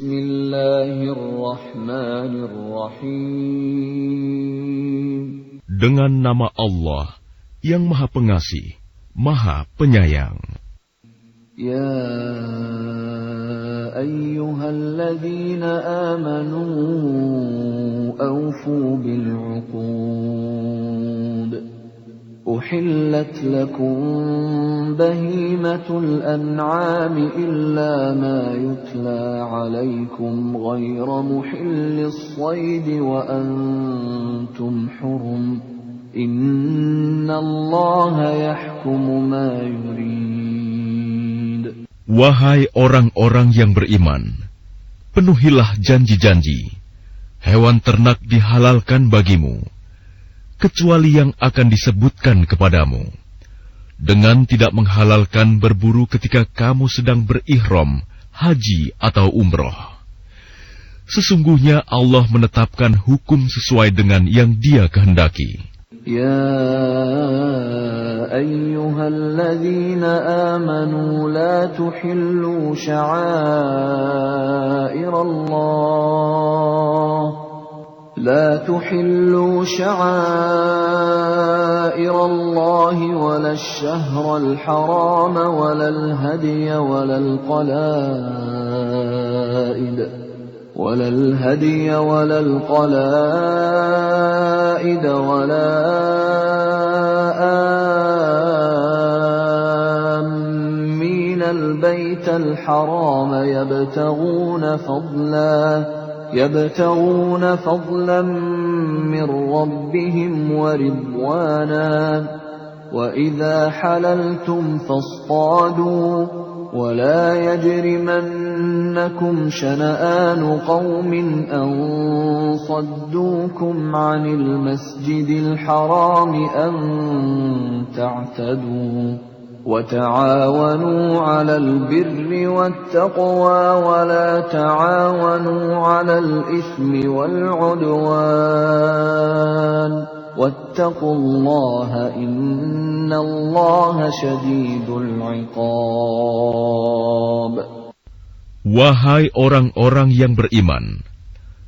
Bismillahirrahmanirrahim. Dengan nama Allah yang Maha Pengasih, Maha Penyayang. Ya ayyuhalladzina amanu awfu bil'uqud. Uhillat lakum bahimatul an'ami illa ma yutla alaykum ghayra muhillis saydi wa antum hurum. Innallaha yahkumu ma yurid. Wahai orang-orang yang beriman, penuhilah janji-janji. Hewan ternak dihalalkan bagimu, kecuali yang akan disebutkan kepadamu, dengan tidak menghalalkan berburu ketika kamu sedang berihram, haji atau umroh. Sesungguhnya Allah menetapkan hukum sesuai dengan yang Dia kehendaki. Ya ayyuhalladzina amanu la tuhillu sya'airallah لا تحلوا شعائر الله ولا الشهر الحرام ولا الهدي ولا القلائد ولا آمين البيت الحرام يبتغون فضلا من ربهم ورضوانا وإذا حللتم فاصطادوا ولا يجرمنكم شنآن قوم أن صدوكم عن المسجد الحرام أن تعتدوا وتعاونوا على البر والتقوى ولا تعاونوا على الإثم والعدوان واتقوا الله إن الله شديد العقاب. Wahai orang-orang yang beriman,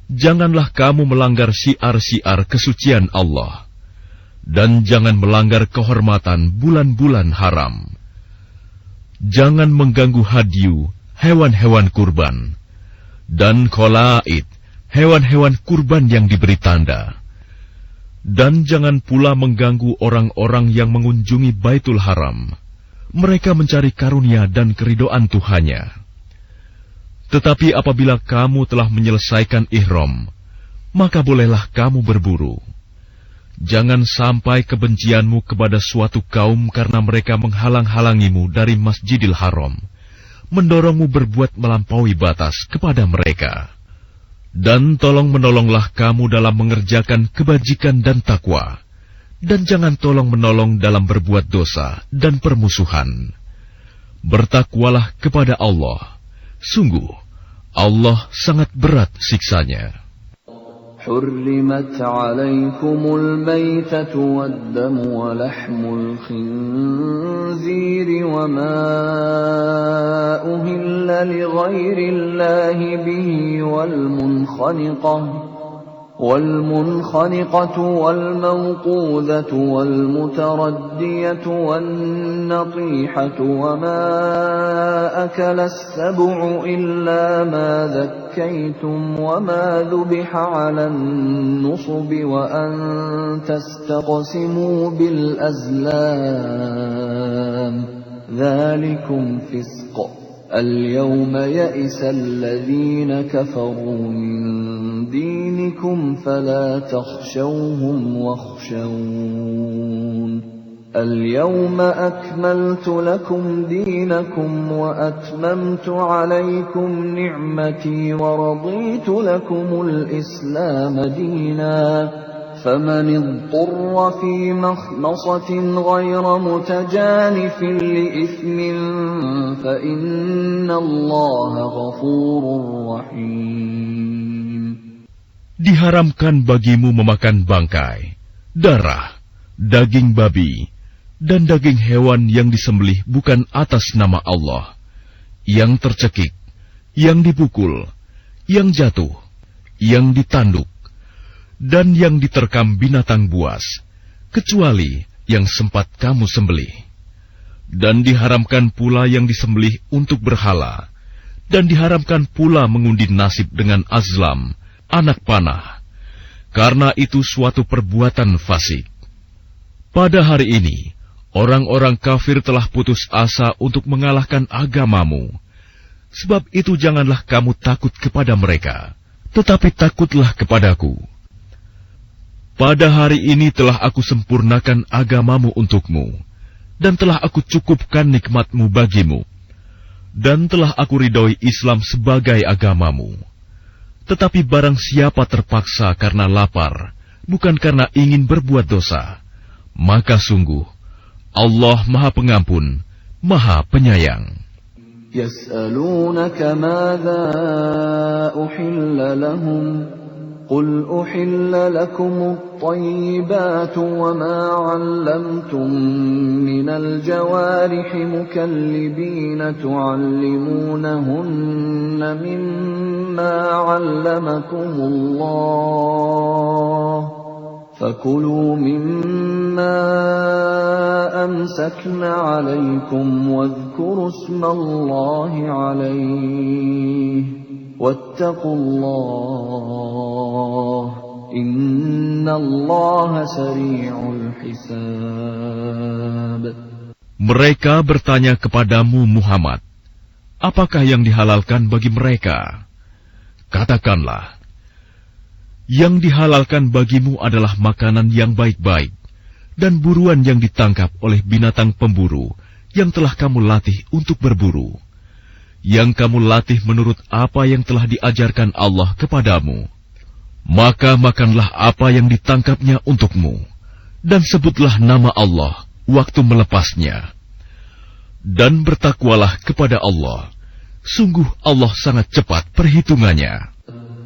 janganlah kamu melanggar syiar-syiar kesucian Allah, dan jangan melanggar kehormatan bulan-bulan haram. Jangan mengganggu hadyu, hewan-hewan kurban, dan kholaid, hewan-hewan kurban yang diberi tanda. Dan jangan pula mengganggu orang-orang yang mengunjungi Baitul Haram. Mereka mencari karunia dan keridhaan Tuhannya. Tetapi apabila kamu telah menyelesaikan ihram, maka bolehlah kamu berburu. Jangan sampai kebencianmu kepada suatu kaum karena mereka menghalang-halangimu dari Masjidil Haram, mendorongmu berbuat melampaui batas kepada mereka. Dan tolong-menolonglah kamu dalam mengerjakan kebajikan dan takwa, dan jangan tolong-menolong dalam berbuat dosa dan permusuhan. Bertakwalah kepada Allah, sungguh Allah sangat berat siksanya. حرمت عليكم الميتة والدم ولحم الخنزير وما أهل لغير الله به والمنخنقة والموقوذة والمتردية والنطيحة وما أكل السبع إلا ما ذكيتم وما ذبح على النصب وأن تستقسموا بالأزلام ذلكم فسق. اليوم يئس الذين كفروا من دينكم فلا تخشوهم واخشون. اليوم أكملت لكم دينكم وأتممت عليكم نعمتي ورضيت لكم الإسلام دينا. فمن اضطر في مخمصة غير متجانف لإثم فإن الله غفور رحيم. Diharamkan bagimu memakan bangkai, darah, daging babi, dan daging hewan yang disembelih bukan atas nama Allah, yang tercekik, yang dipukul, yang jatuh, yang ditanduk, dan yang diterkam binatang buas, kecuali yang sempat kamu sembelih. Dan diharamkan pula yang disembelih untuk berhala, dan diharamkan pula mengundi nasib dengan azlam, anak panah, karena itu suatu perbuatan fasik. Pada hari ini, orang-orang kafir telah putus asa untuk mengalahkan agamamu. Sebab itu janganlah kamu takut kepada mereka, tetapi takutlah kepadaku. Pada hari ini telah aku sempurnakan agamamu untukmu, dan telah aku cukupkan nikmatmu bagimu, dan telah aku ridhoi Islam sebagai agamamu. Tetapi barang siapa terpaksa karena lapar, bukan karena ingin berbuat dosa, maka sungguh Allah Maha Pengampun, Maha Penyayang. يسألونك ماذا أحل لهم قل أحل لكم الطيبات وما علمتم من الجوارح مكلبين تعلمونهن مما علمكم الله فكلوا مما أمسكن عليكم واذكروا اسم الله عليه واتقوا الله إن الله سريع الحساب. Mereka bertanya kepadamu Muhammad, apakah yang dihalalkan bagi mereka? Katakanlah, yang dihalalkan bagimu adalah makanan yang baik-baik, dan buruan yang ditangkap oleh binatang pemburu yang telah kamu latih untuk berburu, yang kamu latih menurut apa yang telah diajarkan Allah kepadamu. Maka makanlah apa yang ditangkapnya untukmu, dan sebutlah nama Allah waktu melepasnya. Dan bertakwalah kepada Allah, sungguh Allah sangat cepat perhitungannya.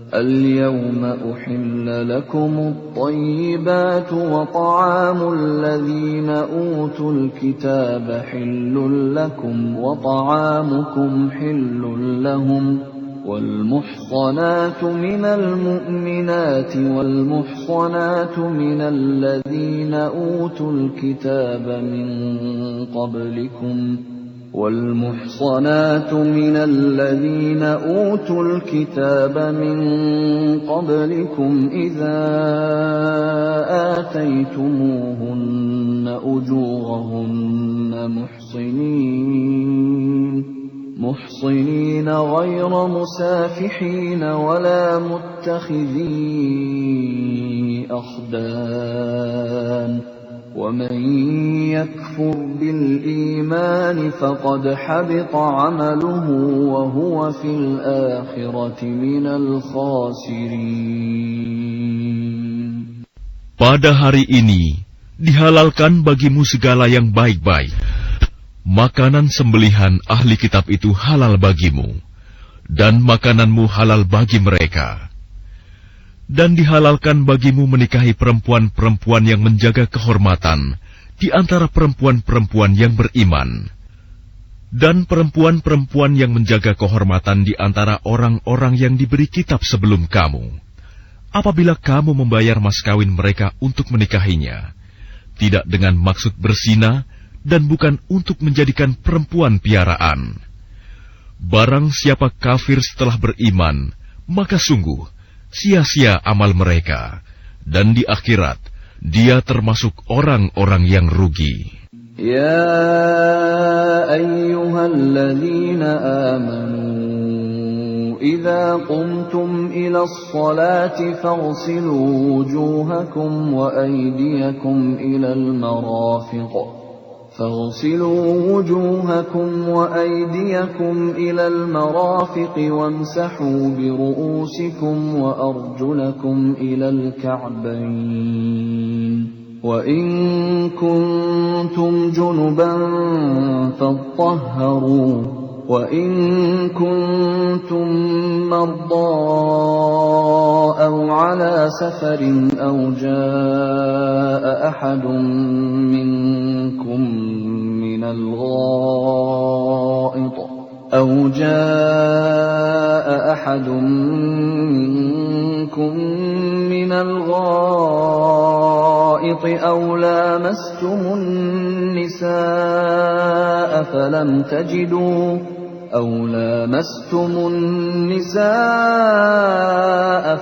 اليوم أحل لكم الطيبات وطعام الذين أوتوا الكتاب حل لكم وطعامكم حل لهم والمحصنات من المؤمنات والمحصنات من الذين أوتوا الكتاب من قبلكم والمحصنات من الذين أوتوا الكتاب من قبلكم إذا آتيتموهن أجورهن محصنين غير مسافحين ولا متخذي أخدان ومن يكفر بالإيمان فقد حبط عمله وهو في الآخرة من الخاسرين. Pada hari ini dihalalkan bagimu segala yang baik-baik. Makanan sembelihan ahli kitab itu halal bagimu, dan makananmu halal bagi mereka. Dan dihalalkan bagimu menikahi perempuan-perempuan yang menjaga kehormatan di antara perempuan-perempuan yang beriman, dan perempuan-perempuan yang menjaga kehormatan di antara orang-orang yang diberi kitab sebelum kamu. Apabila kamu membayar mas kawin mereka untuk menikahinya, tidak dengan maksud berzina dan bukan untuk menjadikan perempuan piaraan. Barang siapa kafir setelah beriman, maka sungguh sia-sia amal mereka, dan di akhirat dia termasuk orang-orang yang rugi. Ya ayyuhalladzina amanu idza qumtum ilas salati faghsilu wujuhakum wa aydiyakum ilal marafiq فاغسلوا وجوهكم وأيديكم إلى المرافق وامسحوا برؤوسكم وأرجلكم إلى الكعبين وإن كنتم جنبا فاطهروا وإن كنتم مرضى أو على سفر أو جاء أحد منكم من الغائط أو جاء أحد منكم من الغائط أو لامستم النساء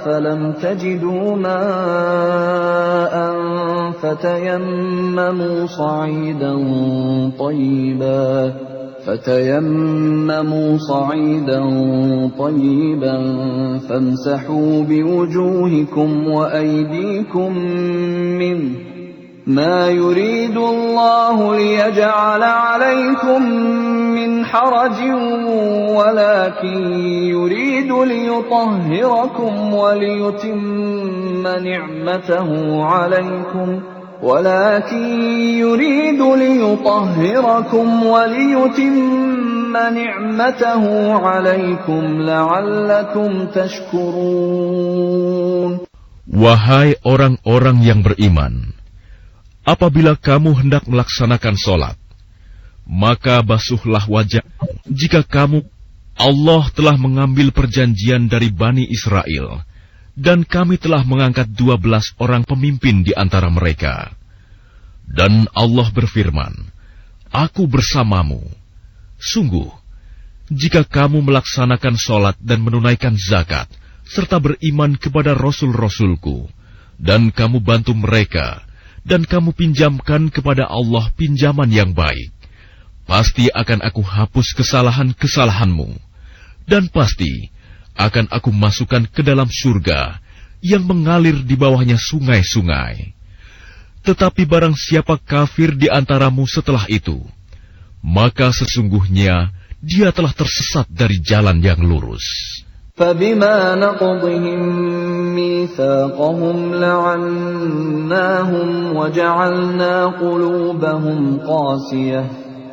فلم تجدوا ماء فتيمموا صعيدا طيبا فامسحوا بوجوهكم وأيديكم منه ما يريد الله ليجعل عليكم من حرج ولكن يريد ليطهركم وليتم نعمته عليكم لعلكم تشكرون. Wahai orang-orang yang beriman, apabila kamu hendak melaksanakan sholat, maka basuhlah wajah. Jika Allah telah mengambil perjanjian dari Bani Israel, dan kami telah mengangkat 12 orang pemimpin di antara mereka. Dan Allah berfirman, Aku bersamamu. Sungguh, jika kamu melaksanakan sholat dan menunaikan zakat, serta beriman kepada Rasul-Rasulku, dan kamu bantu mereka, dan kamu pinjamkan kepada Allah pinjaman yang baik, pasti akan aku hapus kesalahan-kesalahanmu, dan pasti akan aku masukkan ke dalam surga yang mengalir di bawahnya sungai-sungai. Tetapi barang siapa kafir di antaramu setelah itu, maka sesungguhnya dia telah tersesat dari jalan yang lurus. فَبِمَا نَقْضِهِمْ مِيثَاقَهُمْ لَعَنَّاهُمْ وَجَعَلْنَا قُلُوبَهُمْ قَاسِيَةً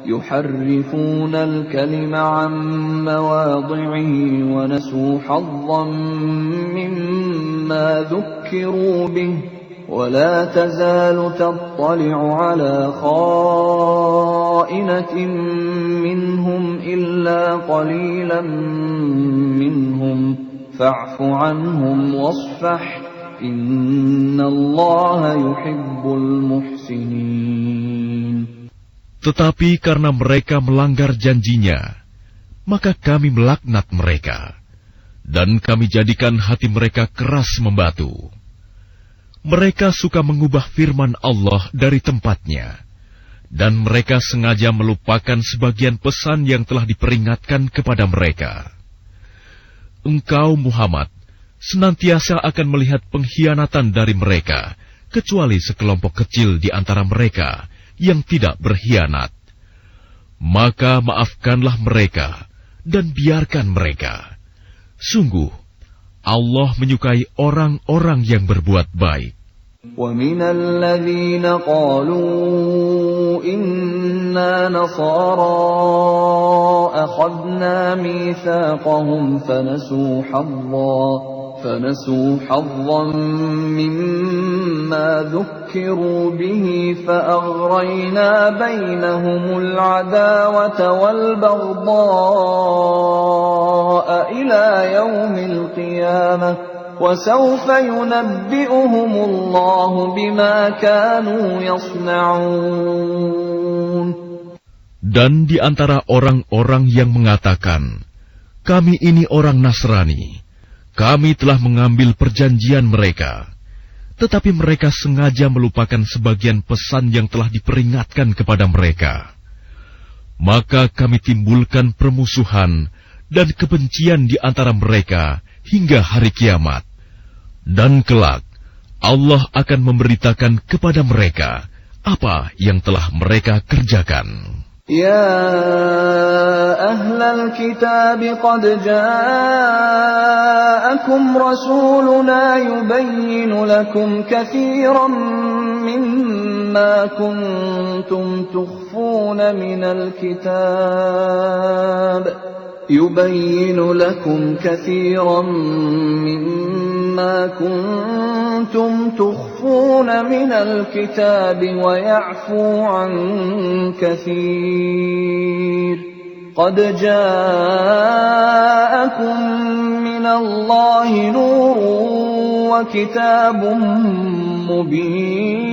يُحَرِّفُونَ الْكَلِمَ عَن مَّوَاضِعِهِ وَنَسُوا حَظًّا مِّمَّا ذُكِّرُوا بِهِ ولا تزال تطلع على خائنة منهم إلا قليلا منهم فاعف عنهم واصفح إن الله يحب المحسنين. Tetapi karena mereka melanggar janjinya, maka kami melaknat mereka, dan kami jadikan hati mereka keras membatu. Mereka suka mengubah firman Allah dari tempatnya, dan mereka sengaja melupakan sebagian pesan yang telah diperingatkan kepada mereka. Engkau, Muhammad, senantiasa akan melihat pengkhianatan dari mereka, kecuali sekelompok kecil di antara mereka yang tidak berkhianat. Maka maafkanlah mereka, dan biarkan mereka. Sungguh, Allah menyukai orang-orang yang berbuat baik. وَمِنَ الَّذِينَ قَالُوا إِنَّا نَصَارَى أَخَذْنَا مِيثَاقَهُمْ فَنَسُوا حَظًّا مِّمَّا ذُكِّرُوا بِهِ فَأَغْرَيْنَا بَيْنَهُمُ الْعَدَاوَةَ وَالْبَغْضَاءَ إِلَى يَوْمِ الْقِيَامَةِ وَسَوْفَ يُنَبِّئُهُمُ اللَّهُ بِمَا كَانُوا يَصْنَعُونَ. Dan di antara orang-orang yang mengatakan, kami ini orang Nasrani, kami telah mengambil perjanjian mereka, tetapi mereka sengaja melupakan sebagian pesan yang telah diperingatkan kepada mereka. Maka kami timbulkan permusuhan dan kebencian di antara mereka hingga hari kiamat. Dan kelak, Allah akan memberitakan kepada mereka apa yang telah mereka kerjakan. يا أهل الكتاب قد جاءكم رسولنا يبين لكم كثيرا مما كنتم تخفون من الكتاب ويعفو عن كثير قد جاءكم من الله نور وكتاب مبين.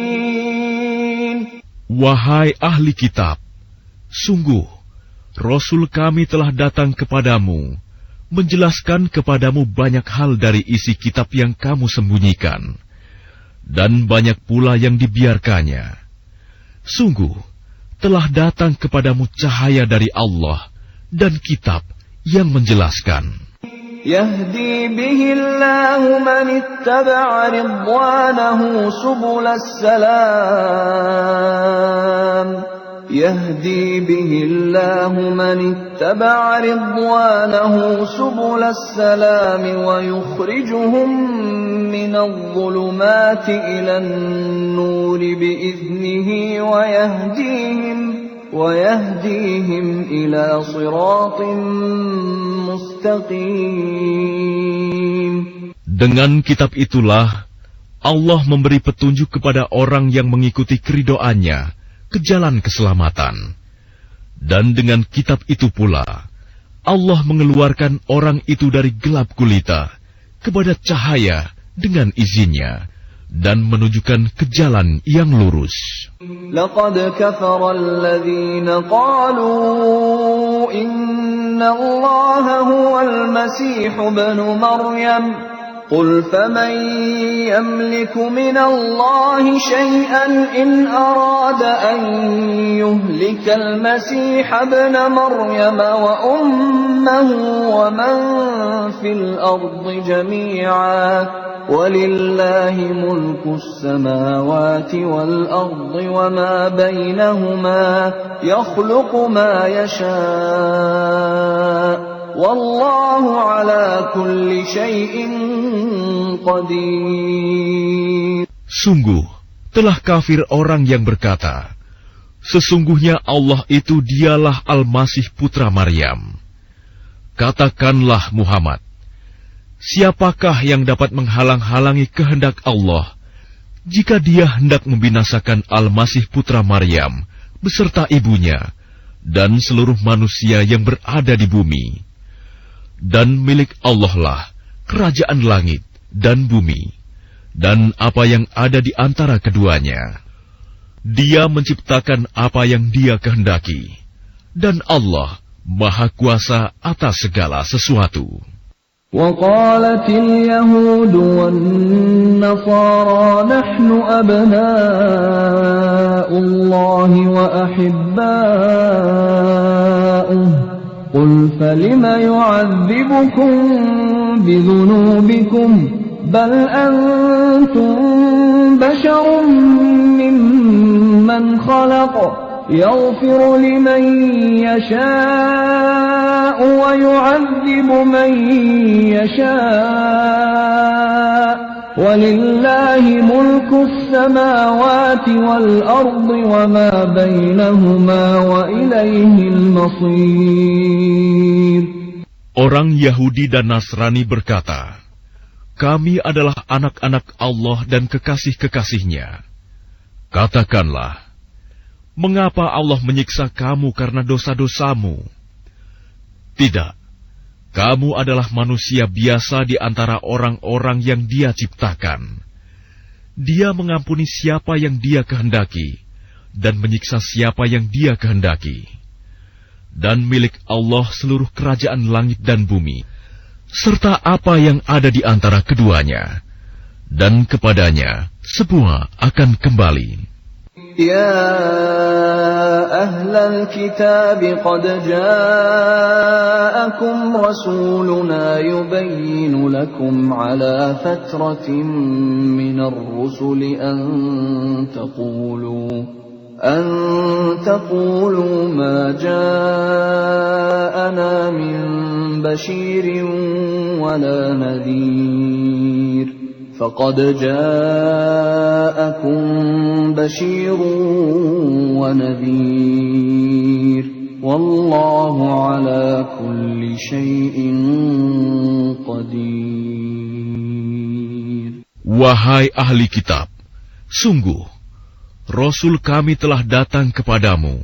Wahai ahli kitab, sungguh Rasul kami telah datang kepadamu, menjelaskan kepadamu banyak hal dari isi kitab yang kamu sembunyikan, dan banyak pula yang dibiarkannya. Sungguh, telah datang kepadamu cahaya dari Allah dan kitab yang menjelaskan. يهدي به الله من اتبع رضوانه سبل السلام يهدي به الله من اتبع رضوانه سبل السلام ويخرجهم من الظلمات إلى النور بإذنه ويهديهم إلى صراط مستقيم. Dengan kitab itulah Allah memberi petunjuk kepada orang yang mengikuti keridhoannya ke jalan keselamatan. Dan dengan kitab itu pula Allah mengeluarkan orang itu dari gelap gulita kepada cahaya dengan izinnya dan menunjukkan ke jalan yang lurus. Laqad kafara alladhina qalu inna Allaha huwal Masih ibn Maryam qul faman yamliku min Allahi shay'an in arada an yuhlika al-Masih ibn Maryam wa ummuhu wa man fil ardi jami'an وَلِلَّهِ مُلْكُ السَّمَاوَاتِ وَالْأَرْضِ وَمَا بَيْنَهُمَا يَخْلُقُ مَا يَشَاءُ وَاللَّهُ عَلَى كُلِّ شَيْءٍ قَدِيرٌ. Sungguh, telah kafir orang yang berkata, sesungguhnya Allah itu dialah Al-Masih putra Maryam. Katakanlah Muhammad, siapakah yang dapat menghalang-halangi kehendak Allah jika Dia hendak membinasakan Al-Masih putra Maryam beserta ibunya dan seluruh manusia yang berada di bumi? Dan milik Allah lah kerajaan langit dan bumi dan apa yang ada di antara keduanya. Dia menciptakan apa yang Dia kehendaki, dan Allah Maha Kuasa atas segala sesuatu. وقالت اليهود والنصارى نحن أبناء الله وأحباؤه قل فلم يعذبكم بذنوبكم بل أنتم بشر ممن خلق يغفر لمن يشاء ويعذب من يشاء ولله ملك السماوات والأرض وما بينهما وإليه المصير. Orang Yahudi dan Nasrani berkata, kami adalah anak-anak Allah dan kekasih-kekasihnya. Katakanlah, mengapa Allah menyiksa kamu karena dosa-dosamu? Tidak, kamu adalah manusia biasa di antara orang-orang yang Dia ciptakan. Dia mengampuni siapa yang Dia kehendaki, dan menyiksa siapa yang Dia kehendaki. Dan milik Allah seluruh kerajaan langit dan bumi, serta apa yang ada di antara keduanya. Dan kepadanya semua akan kembali. يا أهل الكتاب قد جاءكم رسولنا يبين لكم على فترة من الرسل أن تقولوا ما جاءنا من بشير ولا نذير فقد جاءكم بشير ونذير والله على كل شيء قدير. Wahai ahli kitab, sungguh Rasul kami telah datang kepadamu,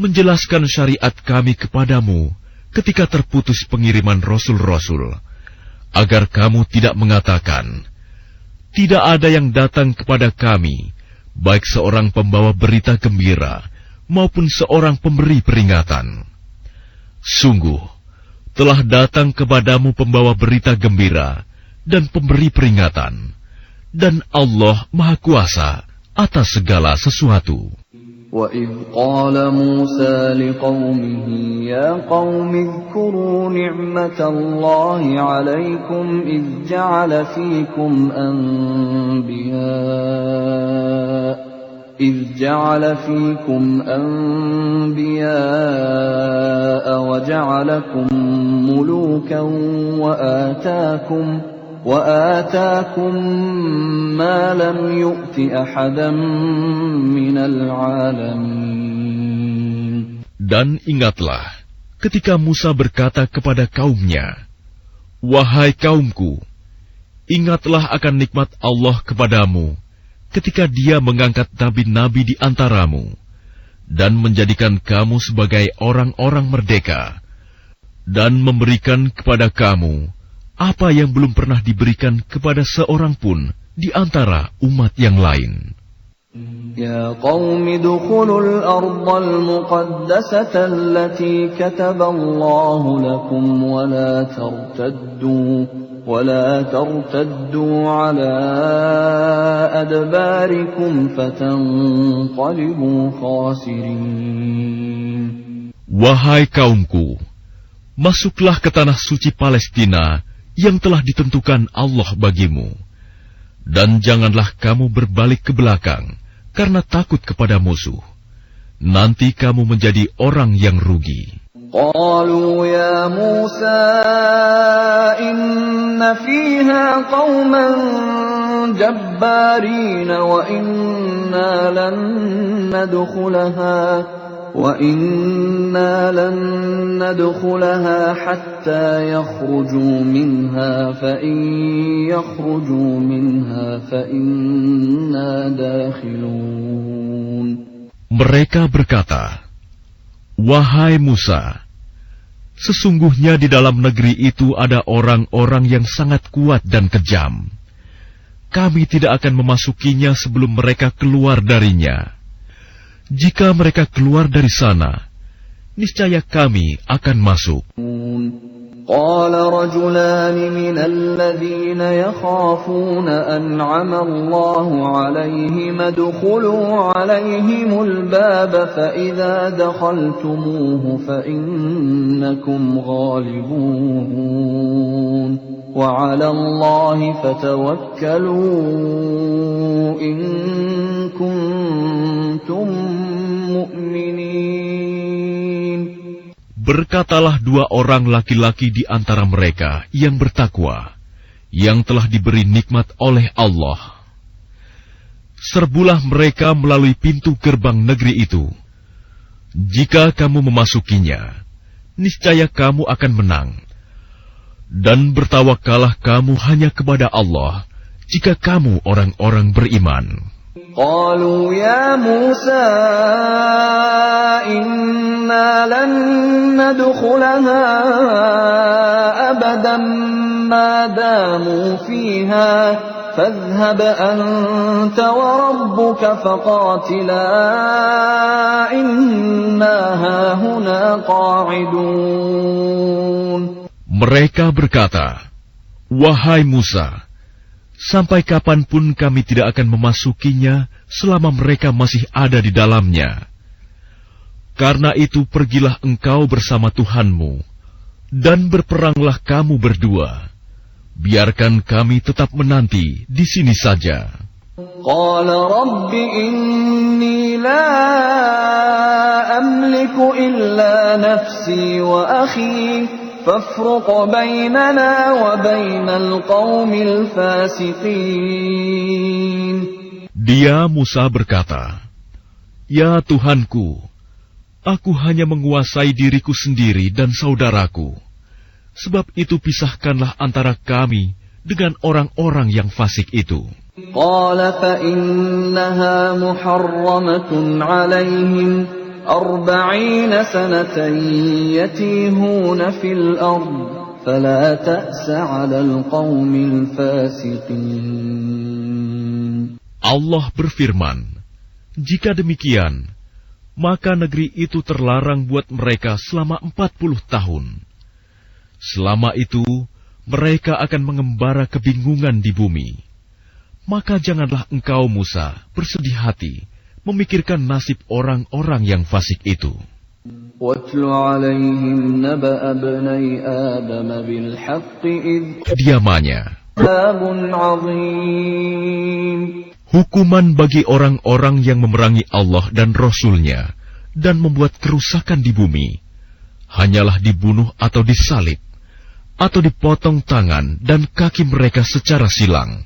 menjelaskan syariat kami kepadamu ketika terputus pengiriman rasul-rasul, agar kamu tidak mengatakan, tidak ada yang datang kepada kami, baik seorang pembawa berita gembira maupun seorang pemberi peringatan. Sungguh, telah datang kepadamu pembawa berita gembira dan pemberi peringatan, dan Allah Maha Kuasa atas segala sesuatu. وَإِذْ قَالَ مُوسَى لِقَوْمِهِ يَا قَوْمِ اذْكُرُوا نِعْمَةَ اللَّهِ عَلَيْكُمْ إِذْ جَعَلَ فِيكُمْ أَنْبِيَاءَ وَجَعَلَكُمْ مُلُوكًا وآتاكم ما لم يؤت أحدا من العالمين. Dan ingatlah ketika Musa berkata kepada kaumnya, wahai kaumku, ingatlah akan nikmat Allah kepadamu ketika Dia mengangkat nabi-nabi di antaramu dan menjadikan kamu sebagai orang-orang merdeka dan memberikan kepada kamu apa yang belum pernah diberikan kepada seorang pun di antara umat yang lain. Ya qaumi dukhulul ardal muqaddasata allati kataballahu lakum wa la tartaddu ala adbarikum fatanqalibu khasirin. Wahai kaumku, masuklah ke tanah suci Palestina yang telah ditentukan Allah bagimu, dan janganlah kamu berbalik ke belakang karena takut kepada musuh. Nanti kamu menjadi orang yang rugi. Qalu ya Musa inna fiha qauman jabbarin wa inna lan ندخلها حتى يخرجوا منها فإن يخرجوا منها فإنا داخلون. Mereka berkata, wahai Musa, sesungguhnya di dalam negeri itu ada orang-orang yang sangat kuat dan kejam. Kami tidak akan memasukinya sebelum mereka keluar darinya. Jika mereka keluar dari sana, niscaya kami akan masuk. Qala rajulani minal ladzina yakhafuna an'ama Allahu 'alaihim adkhulu 'alaihimul baba fa idza dakhaltumuhu fa innakum ghalibun wa 'ala Allahi fatawakkalu in kuntum mu'minin. Berkatalah dua orang laki-laki di antara mereka yang bertakwa, yang telah diberi nikmat oleh Allah. Serbulah mereka melalui pintu gerbang negeri itu. Jika kamu memasukinya, niscaya kamu akan menang. Dan bertawakallah kamu hanya kepada Allah, jika kamu orang-orang beriman. Qalu ya Musa inna lan nadkhulaha abadan ma damu fiha fadhhab anta wa rabbuka faqatila inna hahuna qa'idun. Mereka berkata, wahai Musa, sampai kapanpun kami tidak akan memasukinya selama mereka masih ada di dalamnya. Karena itu pergilah engkau bersama Tuhanmu, dan berperanglah kamu berdua. Biarkan kami tetap menanti di sini saja. Qala Rabbi inni la amliku illa nafsi wa akhi. فَافْرُقْ بَيْنَنَا وَبَيْنَ الْقَوْمِ الْفَاسِقِينَ. Dia Musa berkata, ya Tuhanku, aku hanya menguasai diriku sendiri dan saudaraku. Sebab itu pisahkanlah antara kami dengan orang-orang yang fasik itu. قَالَ فَإِنَّهَا مُحَرَّمَةٌ عَلَيْهِمْ 40 سنة يتيهون في الأرض فلا تأس على القوم الفاسقين. Allah berfirman, jika demikian, maka negeri itu terlarang buat mereka selama 40 tahun. Selama itu, mereka akan mengembara kebingungan di bumi. Maka janganlah engkau, Musa, bersedih hati memikirkan nasib orang-orang yang fasik itu. Kediamannya. Hukuman bagi orang-orang yang memerangi Allah dan Rasul-Nya dan membuat kerusakan di bumi, hanyalah dibunuh atau disalib, atau dipotong tangan dan kaki mereka secara silang,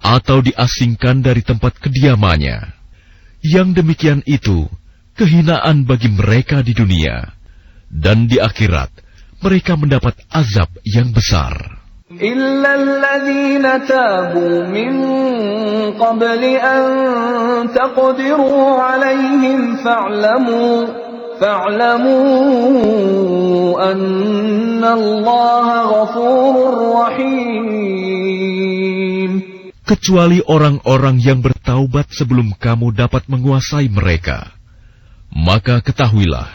atau diasingkan dari tempat kediamannya. Yang demikian itu kehinaan bagi mereka di dunia, dan di akhirat mereka mendapat azab yang besar. إلا الذين تابوا من قبل أن تقدروا عليهم فاعلموا أن الله غفور رحيم. Kecuali orang-orang yang bertaubat sebelum kamu dapat menguasai mereka, maka ketahuilah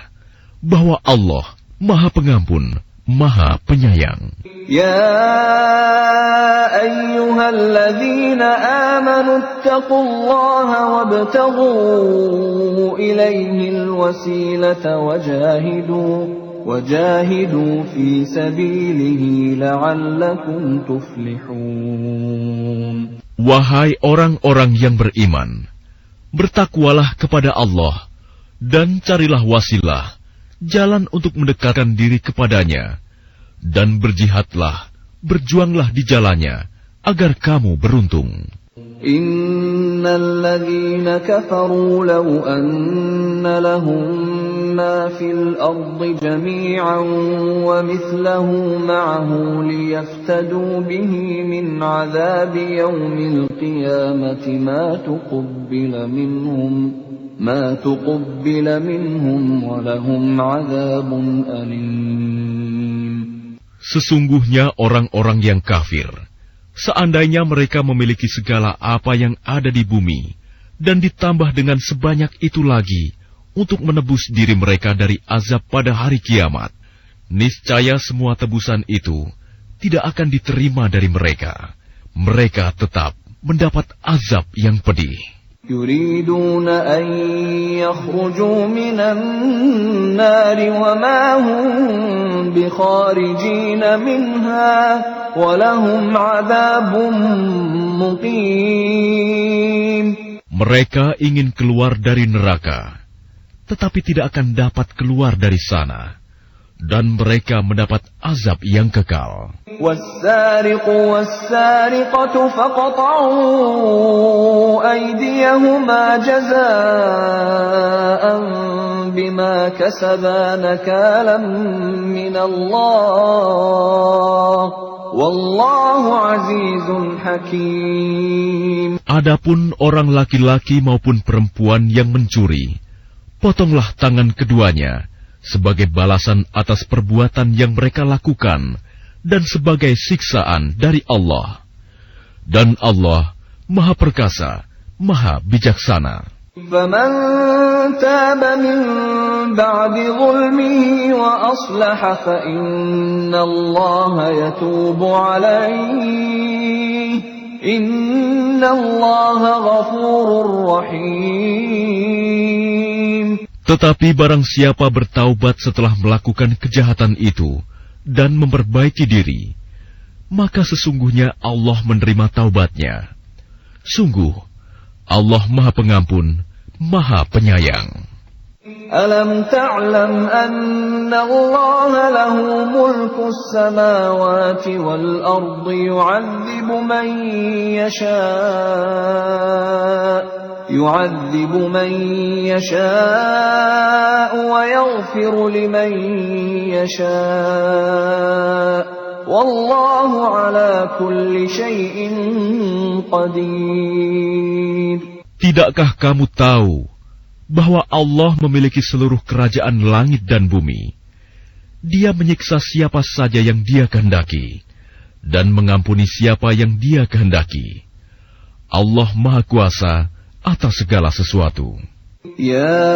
bahwa Allah Maha Pengampun, Maha Penyayang. يا أيها الذين آمنوا اتقوا الله وابتغوا إليه الوسيلة وجاهدوا في سبيله لعلكم تفلحون. Wahai orang-orang yang beriman, bertakwalah kepada Allah dan carilah wasilah, jalan untuk mendekatkan diri kepadanya, dan berjihadlah, berjuanglah di jalannya, agar kamu beruntung. Innal ladzina kafaru law anna lahum ma fil ardi jami'an wa mithluhu ma'ahu liyaftadu bihi min 'adzabi yaumil qiyamati ma tuqabbila minhum wa lahum 'adzabun alim. Sesungguhnya orang-orang yang kafir, seandainya mereka memiliki segala apa yang ada di bumi, dan ditambah dengan sebanyak itu lagi untuk menebus diri mereka dari azab pada hari kiamat, niscaya semua tebusan itu tidak akan diterima dari mereka. Mereka tetap mendapat azab yang pedih. يريدون أن يخرجوا من النار وما هم بخارجين منها ولهم عذاب مقيم. Mereka ingin keluar dari neraka, tetapi tidak akan dapat keluar dari sana, dan mereka mendapat azab yang kekal. وَالسَّارِقُ وَالسَّارِقَةُ فَقَطَعُوا أَيْدِيَهُمَا جَزَاءً بِمَا كَسَبَا نَكَالًا مِّنَ اللَّهِ وَاللَّهُ عَزِيزٌ حَكِيمٌ. Adapun orang laki-laki maupun perempuan yang mencuri, potonglah tangan keduanya sebagai balasan atas perbuatan yang mereka lakukan dan sebagai siksaan dari Allah. Dan Allah Maha Perkasa, Maha Bijaksana. فَمَن تَابَ مِن بَعْدِ ظُلْمِهِ وَأَصْلَحَ فَإِنَّ اللَّهَ يَتُوبُ عَلَيْهِ إِنَّ اللَّهَ غَفُورٌ رَّحِيمٌ. Tetapi barang siapa bertaubat setelah melakukan kejahatan itu dan memperbaiki diri, maka sesungguhnya Allah menerima taubatnya. Sungguh, Allah Maha Pengampun, Maha Penyayang. Alam ta'lam anna Allah lahu mulku as-samawati wal ardi يعذب من يشاء ويغفر لمن يشاء والله على كل شيء قدير. Tidakkah kamu tahu bahwa Allah memiliki seluruh kerajaan langit dan bumi. Dia menyiksa siapa saja yang Dia kehendaki, dan mengampuni siapa yang Dia kehendaki. Allah Maha Kuasa atas segala sesuatu. يا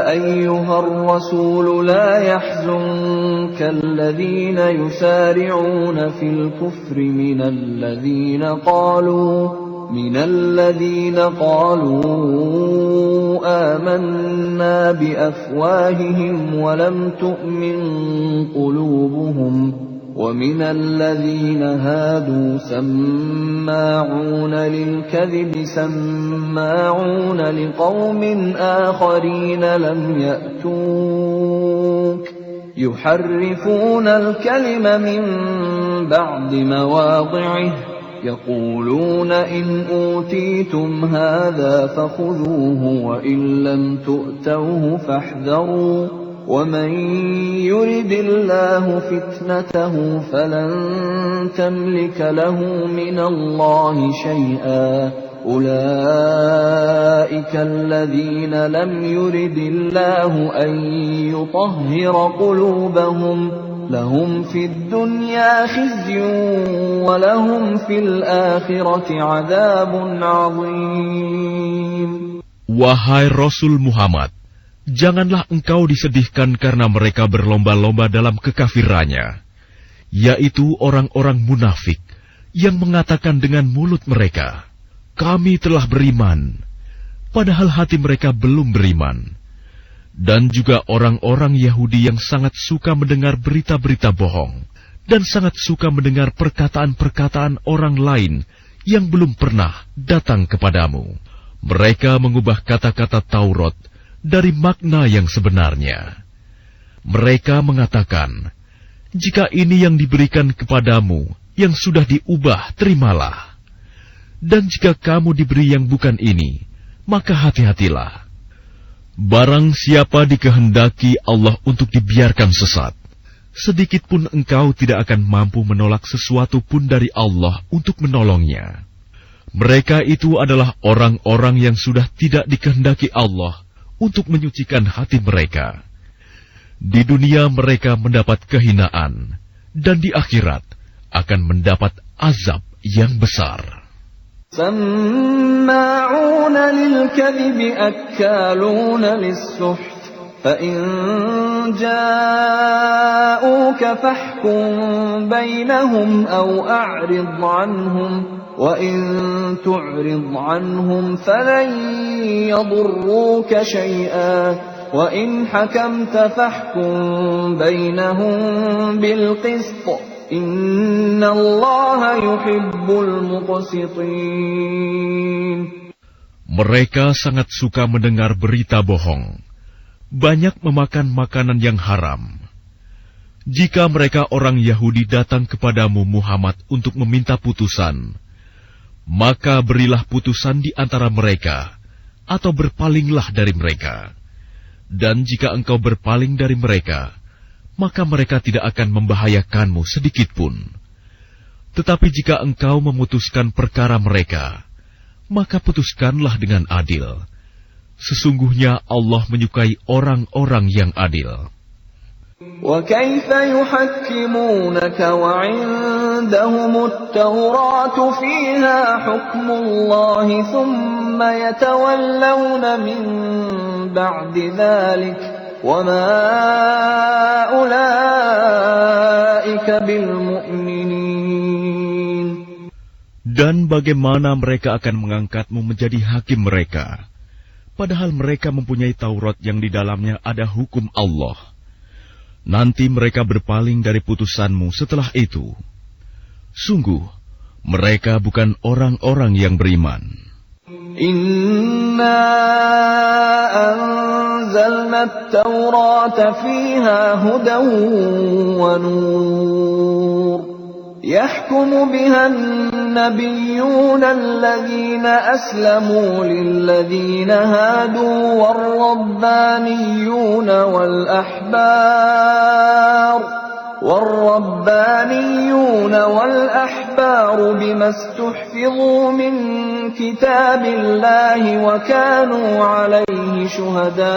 أيها الرسول لا يحزنك الذين يسارعون في الكفر من الذين قالوا آمنا بأفواههم ولم تؤمن قلوبهم ومن الذين هادوا سماعون للكذب سماعون لقوم آخرين لم يأتوك يحرفون الكلم من بعد مواضعه يقولون إن أوتيتم هذا فخذوه وإن لم تؤتوه فاحذروا ومن يرد الله فتنته فلن تملك له من الله شيئا أولئك الذين لم يرد الله أن يطهر قلوبهم لهم في الدنيا خزي ولهم في الآخرة عذاب عظيم. Wahai Rasul Muhammad, janganlah engkau disedihkan karena mereka berlomba-lomba dalam kekafirannya, yaitu orang-orang munafik yang mengatakan dengan mulut mereka, "Kami telah beriman," padahal hati mereka belum beriman. Dan juga orang-orang Yahudi yang sangat suka mendengar berita-berita bohong dan sangat suka mendengar perkataan-perkataan orang lain yang belum pernah datang kepadamu. Mereka mengubah kata-kata Taurat dari makna yang sebenarnya. Mereka mengatakan, "Jika ini yang diberikan kepadamu yang sudah diubah, terimalah. Dan jika kamu diberi yang bukan ini, maka hati-hatilah. Barang siapa dikehendaki Allah untuk dibiarkan sesat, sedikit pun engkau tidak akan mampu menolak sesuatu pun dari Allah untuk menolongnya. Mereka itu adalah orang-orang yang sudah tidak dikehendaki Allah untuk menyucikan hati mereka. Di dunia mereka mendapat kehinaan, dan di akhirat akan mendapat azab yang besar." سماعون للكذب أكالون للسحت فإن جاءوك فاحكم بينهم أو أعرض عنهم وإن تعرض عنهم فلن يضروك شيئا وإن حكمت فاحكم بينهم بالقسط Inna Allah yuhibbul muqsitin. Mereka sangat suka mendengar berita bohong, banyak memakan makanan yang haram. Jika mereka orang Yahudi datang kepadamu Muhammad untuk meminta putusan, maka berilah putusan di antara mereka, atau berpalinglah dari mereka. Dan jika engkau berpaling dari mereka, maka mereka tidak akan membahayakanmu sedikitpun. Tetapi jika engkau memutuskan perkara mereka, maka putuskanlah dengan adil. Sesungguhnya Allah menyukai orang-orang yang adil. وَكَيْفَ يُحَكِّمُونَكَ وَعِندَهُمُ التَّوْرَاةُ فِيهَا حُكْمُ اللَّهِ ثُمَّ يَتَوَلَّوْنَ مِن بَعْدِ ذَلِكَ وَمَا أُولَئِكَ بِالْمُؤْمِنِينَ. Dan bagaimana mereka akan mengangkatmu menjadi hakim mereka, padahal mereka mempunyai Taurat yang di dalamnya ada hukum Allah. Nanti mereka berpaling dari putusanmu setelah itu. Sungguh, mereka bukan orang-orang yang beriman. Inna anzalna at-taurata fiha hudan wa nur yahkumu biha an-nabiyyuna alladhina aslamu lilladhina hadu war-rabbaniyuna wal-ahbar والربانيون والأحبار بما استحفظوا من كتاب الله وكانوا عليه شهداء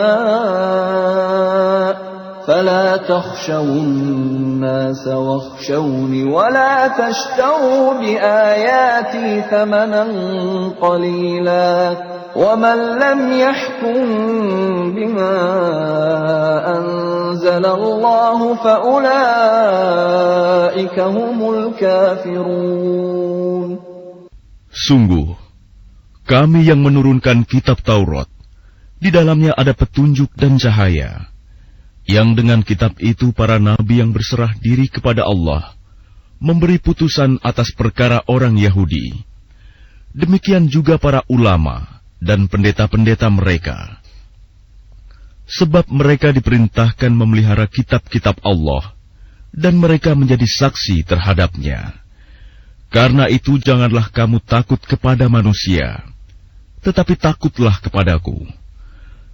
فلا تخشوا الناس واخشوني ولا تشتروا بآياتي ثمنا قليلا ومن لم يحكم بما أنزل الله فأولئك هم الكافرون. Sungguh, kami yang menurunkan kitab Taurat, di dalamnya ada petunjuk dan cahaya, yang dengan kitab itu para nabi yang berserah diri kepada Allah memberi putusan atas perkara orang Yahudi. Demikian juga para ulama dan pendeta-pendeta mereka. Sebab mereka diperintahkan memelihara kitab-kitab Allah, dan mereka menjadi saksi terhadapnya. Karena itu janganlah kamu takut kepada manusia, tetapi takutlah kepadaku.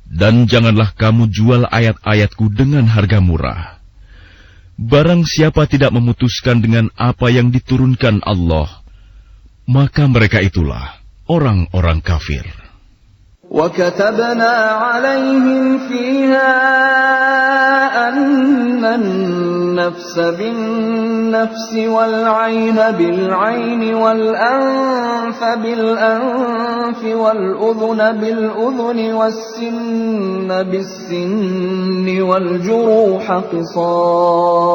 Dan janganlah kamu jual ayat-ayatku dengan harga murah. Barang siapa tidak memutuskan dengan apa yang diturunkan Allah, maka mereka itulah orang-orang kafir. وَكَتَبْنَا عَلَيْهِمْ فِيهَا أَنَّ النَّفْسَ بِالنَّفْسِ وَالْعَيْنَ بِالْعَيْنِ وَالْأَنفَ بِالْأَنفِ وَالْأُذُنَ بِالْأُذُنِ وَالسِّنَّ بِالسِّنِّ وَالْجُرُوحَ قِصَاصٌ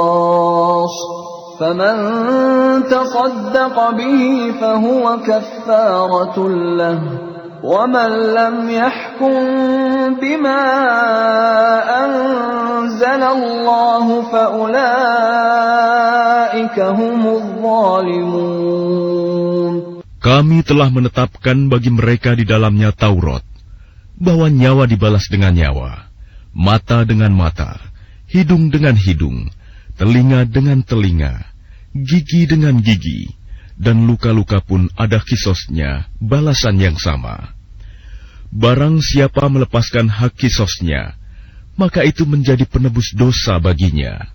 فَمَنْ تَصَدَّقَ بِهِ فَهُوَ كَفَّارَةٌ لَهُ وَمَنْ لَمْ يَحْكُمْ بِمَا أَنزَلَ اللَّهُ فَأُولَئِكَ هُمُ الظَّالِمُونَ. Kami telah menetapkan bagi mereka di dalamnya Taurat, bahwa nyawa dibalas dengan nyawa, mata dengan mata, hidung dengan hidung, telinga dengan telinga, gigi dengan gigi, dan luka-luka pun ada kisosnya, balasan yang sama. Barang siapa melepaskan hak kisosnya, maka itu menjadi penebus dosa baginya.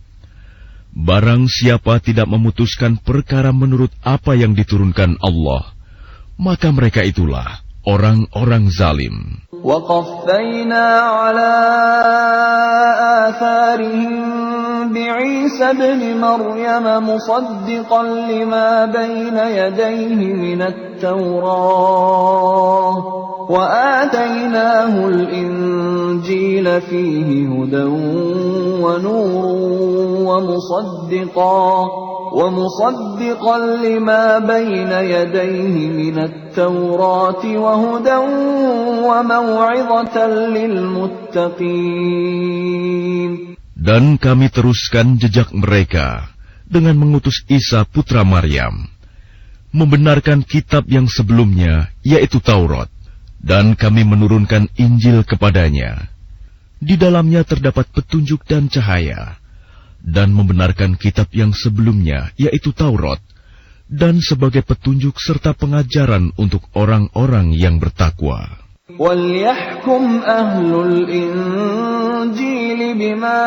Barang siapa tidak memutuskan perkara menurut apa yang diturunkan Allah, maka mereka itulah orang-orang zalim. وَقَفَّيْنَا عَلَى آثَارِهِمْ بِعِيسَى ابْنِ مَرْيَمَ مُصَدِّقًا لِمَا بَيْنَ يَدَيْهِ مِنَ التَّوْرَاةِ وَآتَيْنَاهُ الْإِنْجِيلَ فِيهِ هُدًى وَنُورٌ وَمُصَدِّقًا لِمَا بَيْنَ يَدَيْهِ مِنَ التَّوْرَاةِ وَهُدًى وَمَوْعِظَةً لِلْمُتَّقِينَ. Dan kami teruskan jejak mereka dengan mengutus Isa putra Maryam, membenarkan kitab yang sebelumnya, yaitu Taurat, dan kami menurunkan Injil kepadanya. Di dalamnya terdapat petunjuk dan cahaya, dan membenarkan kitab yang sebelumnya, yaitu Taurat, dan sebagai petunjuk serta pengajaran untuk orang-orang yang bertakwa. وَلْيَحْكُمْ أَهْلُ الْإِنْجِيلِ بِمَا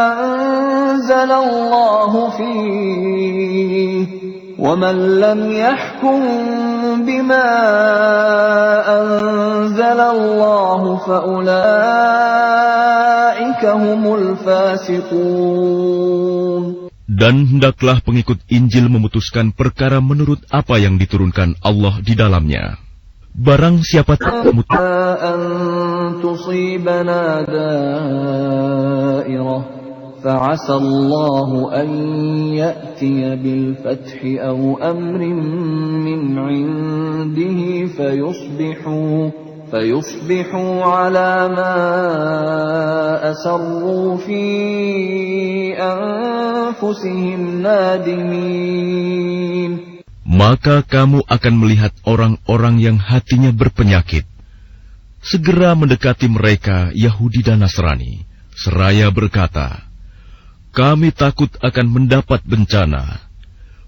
أَنزَلَ اللَّهُ فِيهِ وَمَنْ لَمْ يَحْكُمْ بِمَا أَنزَلَ اللَّهُ فَأُولَئِكَ هُمُ الْفَاسِقُونَ. Dan hendaklah pengikut Injil memutuskan perkara menurut apa yang diturunkan Allah di dalamnya. Barang siapa أَن تُصِيبَنَا دَائِرَةٌ فَعَسَى اللَّهُ أَن يَأْتِيَ بِالْفَتْحِ أَوْ أَمْرٍ مِّنْ عِندِهِ فَيُصْبِحُوا عَلَى مَا أَسَرُّوا فِي أَنفُسِهِمْ نَادِمِينَ. Maka kamu akan melihat orang-orang yang hatinya berpenyakit segera mendekati mereka Yahudi dan Nasrani, seraya berkata, kami takut akan mendapat bencana.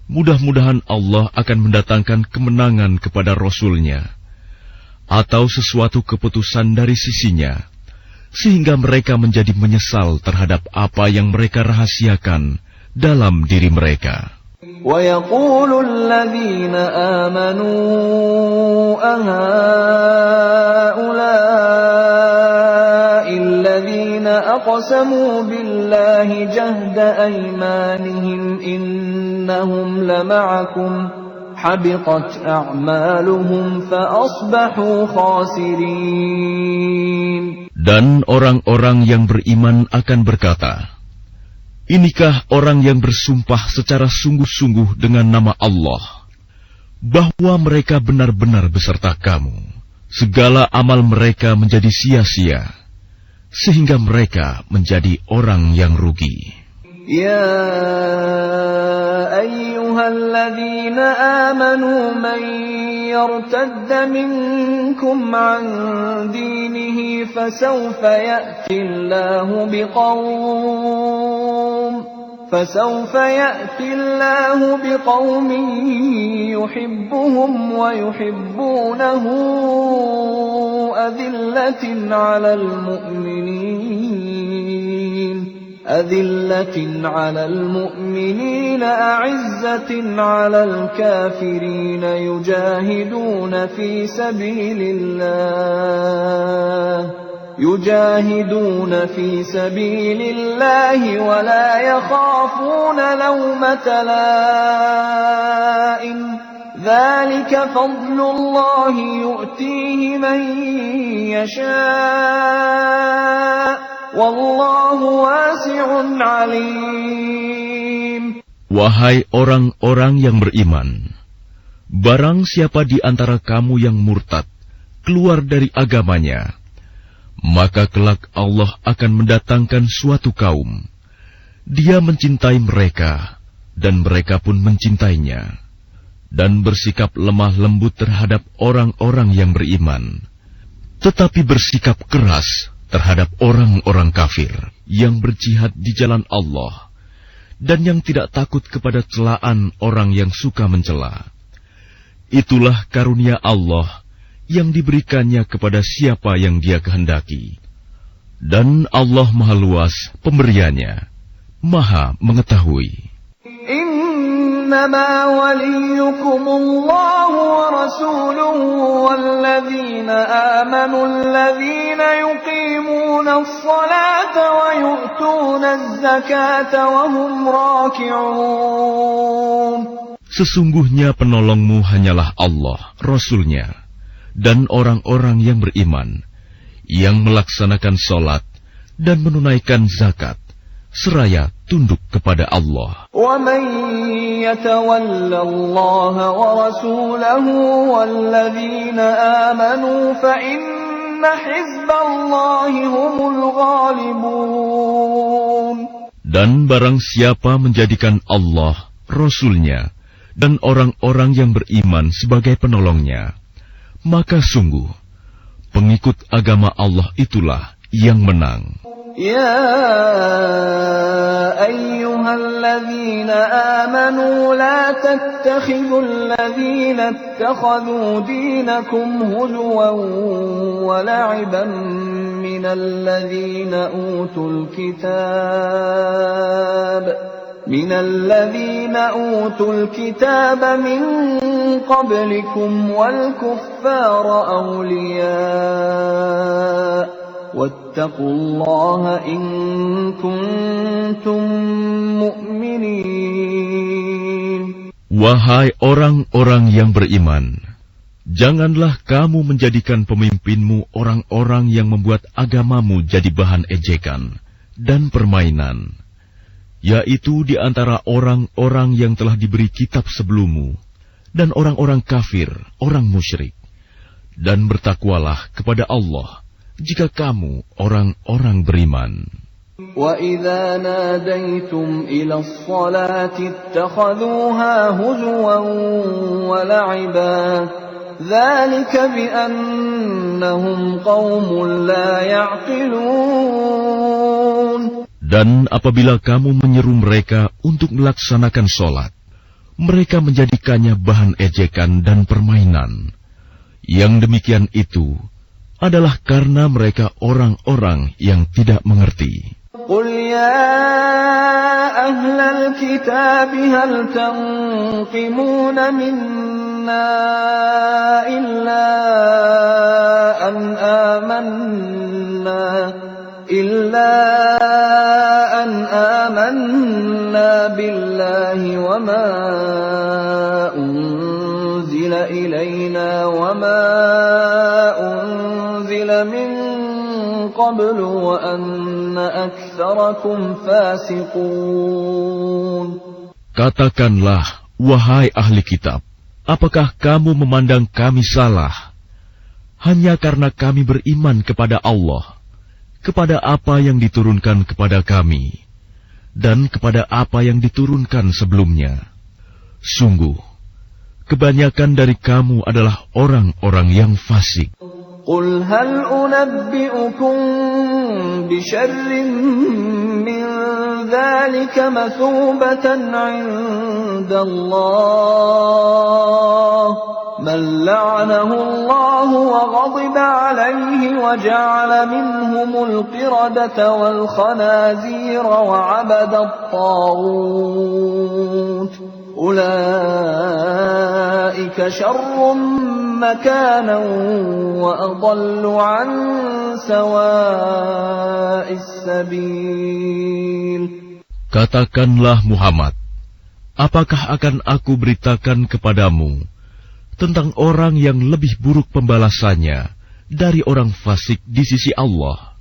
Mudah-mudahan Allah akan mendatangkan kemenangan kepada Rasul-Nya, atau sesuatu keputusan dari sisinya, sehingga mereka menjadi menyesal terhadap apa yang mereka rahasiakan dalam diri mereka. وَيَقُولُ الَّذِينَ آمَنُوا أَهَؤُلَاءِ الَّذِينَ أَقْسَمُوا بِاللَّهِ جَهْدَ أَيْمَانِهِمْ إِنَّهُمْ لَمَعَكُمْ حَبِطَتْ أَعْمَالُهُمْ فَأَصْبَحُوا خَاسِرِينَ. Dan orang-orang yang beriman akan berkata, inikah orang yang bersumpah secara sungguh-sungguh dengan nama Allah, bahwa mereka benar-benar beserta kamu. Segala amal mereka menjadi sia-sia, sehingga mereka menjadi orang yang rugi. Ya ayyuhalladzina amanu man yartadda minkum an dinihi fasawfa ya'ti Allahu biqaumin yuhibbuhum wa yuhibbunahu أذلة على المؤمنين أعزة على الكافرين يجاهدون في سبيل الله ولا يخافون لومة لائم ذلك فضل الله يؤتيه من يشاء Wallahu wasi'un alim. Wahai orang-orang yang beriman, barang siapa di antara kamu yang murtad keluar dari agamanya, maka kelak Allah akan mendatangkan suatu kaum. Dia mencintai mereka dan mereka pun mencintainya, dan bersikap lemah lembut terhadap orang-orang yang beriman, tetapi bersikap keras terhadap orang-orang kafir yang berjihad di jalan Allah dan yang tidak takut kepada celaan orang yang suka mencela. Itulah karunia Allah yang diberikannya kepada siapa yang Dia kehendaki. Dan Allah Maha Luas pemberiannya, Maha mengetahui. إنما وليكم الله ورسوله والذين آمنوا الذين يقيمون الصلاة ويؤتون الزكاة وهم راكعون. Sesungguhnya penolongmu hanyalah Allah, Rasul-Nya, dan orang-orang yang beriman, yang melaksanakan sholat dan menunaikan zakat, seraya tunduk kepada Allah. وَمَن يَتَوَلَّ اللَّهَ وَرَسُولَهُ وَالَّذِينَ آمَنُوا فَإِنَّ حِزْبَ اللَّهِ هُمُ الْغَالِبُونَ. Dan barang siapa menjadikan Allah, Rasul-Nya, dan orang-orang yang beriman sebagai penolongnya, maka sungguh pengikut agama Allah itulah yang menang. يا أيها الذين آمنوا لا تتخذوا الذين اتخذوا دينكم هزوا ولعبا من الذين أوتوا الكتاب من قبلكم والكفار أولياء واتقوا الله إن كنتم مؤمنين. Wahai orang-orang yang beriman, janganlah kamu menjadikan pemimpinmu orang-orang yang membuat agamamu jadi bahan ejekan dan permainan, yaitu di antara orang-orang yang telah diberi kitab sebelummu dan orang-orang kafir, orang musyrik. Dan bertakwalah kepada Allah jika kamu orang-orang beriman. وَإِذَا نَادَيْتُمْ إِلَى الصَّلَاةِ اتَّخَذُوهَا هُزُوًا وَلَعِبًا ذَلِكَ بِأَنَّهُمْ قَوْمٌ لَا يَعْقِلُونَ. Dan apabila kamu menyeru mereka untuk melaksanakan sholat, mereka menjadikannya bahan ejekan dan permainan. Yang demikian itu adalah karena mereka orang-orang yang tidak mengerti. قل يا أهل الكتاب هل تنقمون منا إلا أن آمنا بالله وما أنزل إلينا وما أنزل من قبل وأن أكثركم فاسقون. Katakanlah, wahai ahli kitab, apakah kamu memandang kami salah hanya karena kami beriman kepada Allah, kepada apa yang diturunkan kepada kami, dan kepada apa yang diturunkan sebelumnya? Sungguh, kebanyakan dari kamu adalah orang-orang yang fasik. قل هل أنبئكم بشر من ذلك مثوبة عند الله من لعنه الله وغضب عليه وجعل منهم القردة والخنازير وعبد الطاغوت أولئك شر مكانا وأضل عن سواء السبيل. Katakanlah Muhammad, apakah akan aku beritakan kepadamu tentang orang yang lebih buruk pembalasannya dari orang fasik di sisi Allah,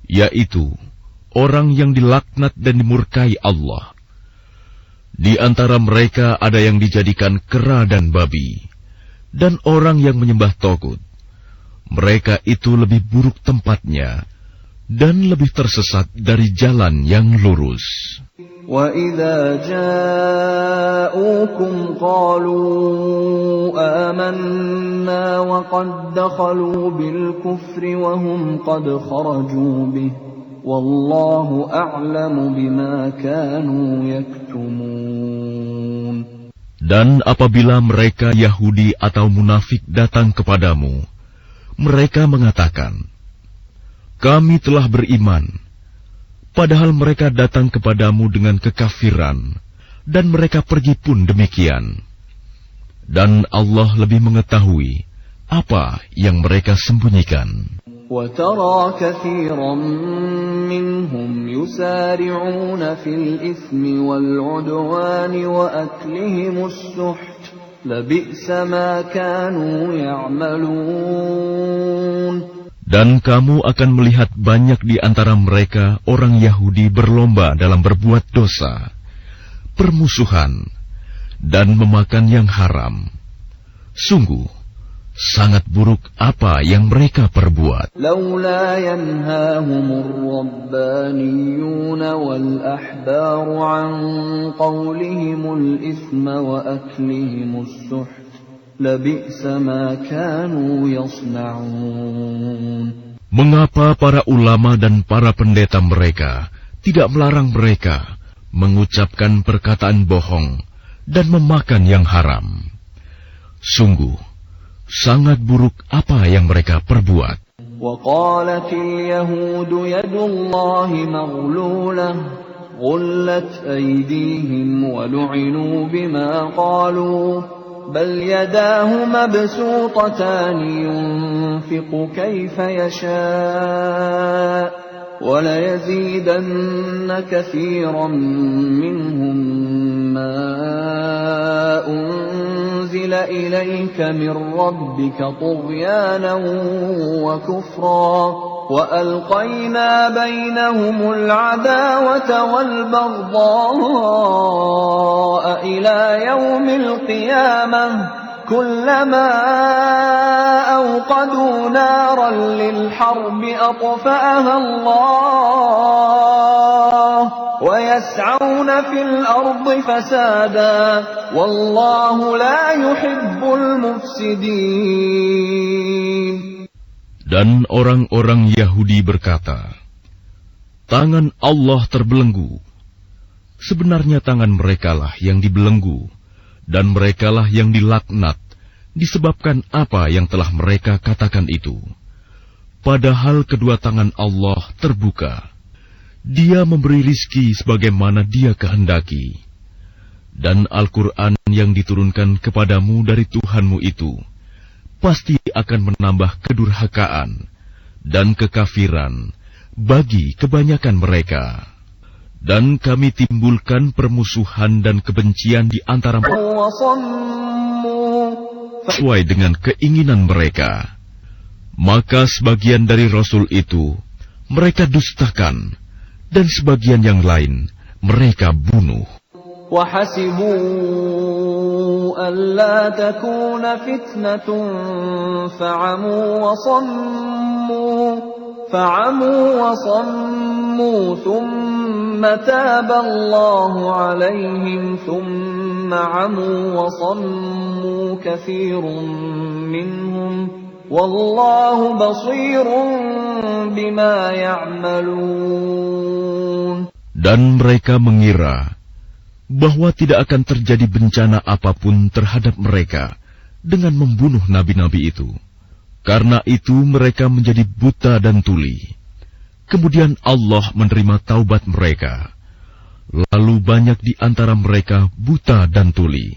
yaitu orang yang dilaknat dan dimurkai Allah. Di antara mereka ada yang dijadikan kera dan babi, dan orang yang menyembah togut. Mereka itu lebih buruk tempatnya, dan lebih tersesat dari jalan yang lurus. وَإِذَا جَاءُوكُمْ قَالُوا آمَنَّا وَقَدْ دَخَلُوا بِالْكُفْرِ وَهُمْ قَدْ خَرَجُوا بِهِ وَاللَّهُ أَعْلَمُ بِمَا كَانُوا يَكْتُمُونَ. Dan apabila mereka Yahudi atau munafik datang kepadamu, mereka mengatakan, kami telah beriman, padahal mereka datang kepadamu dengan kekafiran, dan mereka pergi pun demikian. Dan Allah lebih mengetahui apa yang mereka sembunyikan. وَتَرَى كَثِيرًا مِّنْهُمْ يُسَارِعُونَ فِي الْإِثْمِ وَالْعُدْوَانِ وَأَكْلِهِمُ السُّحْتَ لَبِئْسَ مَا كَانُوا يَعْمَلُونَ. Dan kamu akan melihat banyak di antara mereka orang Yahudi berlomba dalam berbuat dosa, permusuhan, dan memakan yang haram. Sungguh, sangat buruk apa yang mereka perbuat. لولا ينهاهم الربانيون والأحبار عن قولهم الإثم وأكلهم السحت لبئس ما كانوا يصنعون. Mengapa para ulama dan para pendeta mereka tidak melarang mereka mengucapkan perkataan bohong dan memakan yang haram? Sungguh, sangat buruk apa yang mereka perbuat. وقالت اليهود يد الله مغلولة غلت أيديهم ولعنوا بما قالوا بل يداه مبسوطتان ينفق كيف يشاء وليزيدن كثيرا منهم ما أنزل إليك من ربك طغيانا وكفرا وألقينا بينهم العداوة والبغضاء إلى يوم القيامة كلما أوقدوا نارا للحرب أطفأها الله ويسعون في الأرض فسادا والله لا يحب المفسدين. Dan orang-orang Yahudi berkata, tangan Allah terbelenggu. Sebenarnya tangan merekalah yang dibelenggu, dan merekalah yang dilaknat, disebabkan apa yang telah mereka katakan itu. padahal kedua tangan Allah terbuka. Dia memberi rizki sebagaimana Dia kehendaki. Dan Al-Quran yang diturunkan kepadamu dari Tuhanmu itu pasti akan menambah kedurhakaan dan kekafiran bagi kebanyakan mereka. Dan kami timbulkan permusuhan dan kebencian di antara mereka sesuai dengan keinginan mereka. Maka sebagian dari Rasul itu mereka dustakan, dan sebagian yang lain mereka bunuh. وَحَسِبُوا أَلَّا تَكُونَ فِتْنَةٌ فَعَمُوا وَصَمُّوا ثُمَّ تَابَ اللَّهُ عَلَيْهِمْ ثُمَّ عَمُوا وَصَمُّوا كَثِيرٌ مِّنْهُمْ وَاللَّهُ بَصِيرٌ بِمَا يَعْمَلُونَ. Dan mereka mengira bahwa tidak akan terjadi bencana apapun terhadap mereka dengan membunuh nabi-nabi itu. Karena itu mereka menjadi buta dan tuli. Kemudian Allah menerima taubat mereka. Lalu banyak di antara mereka buta dan tuli.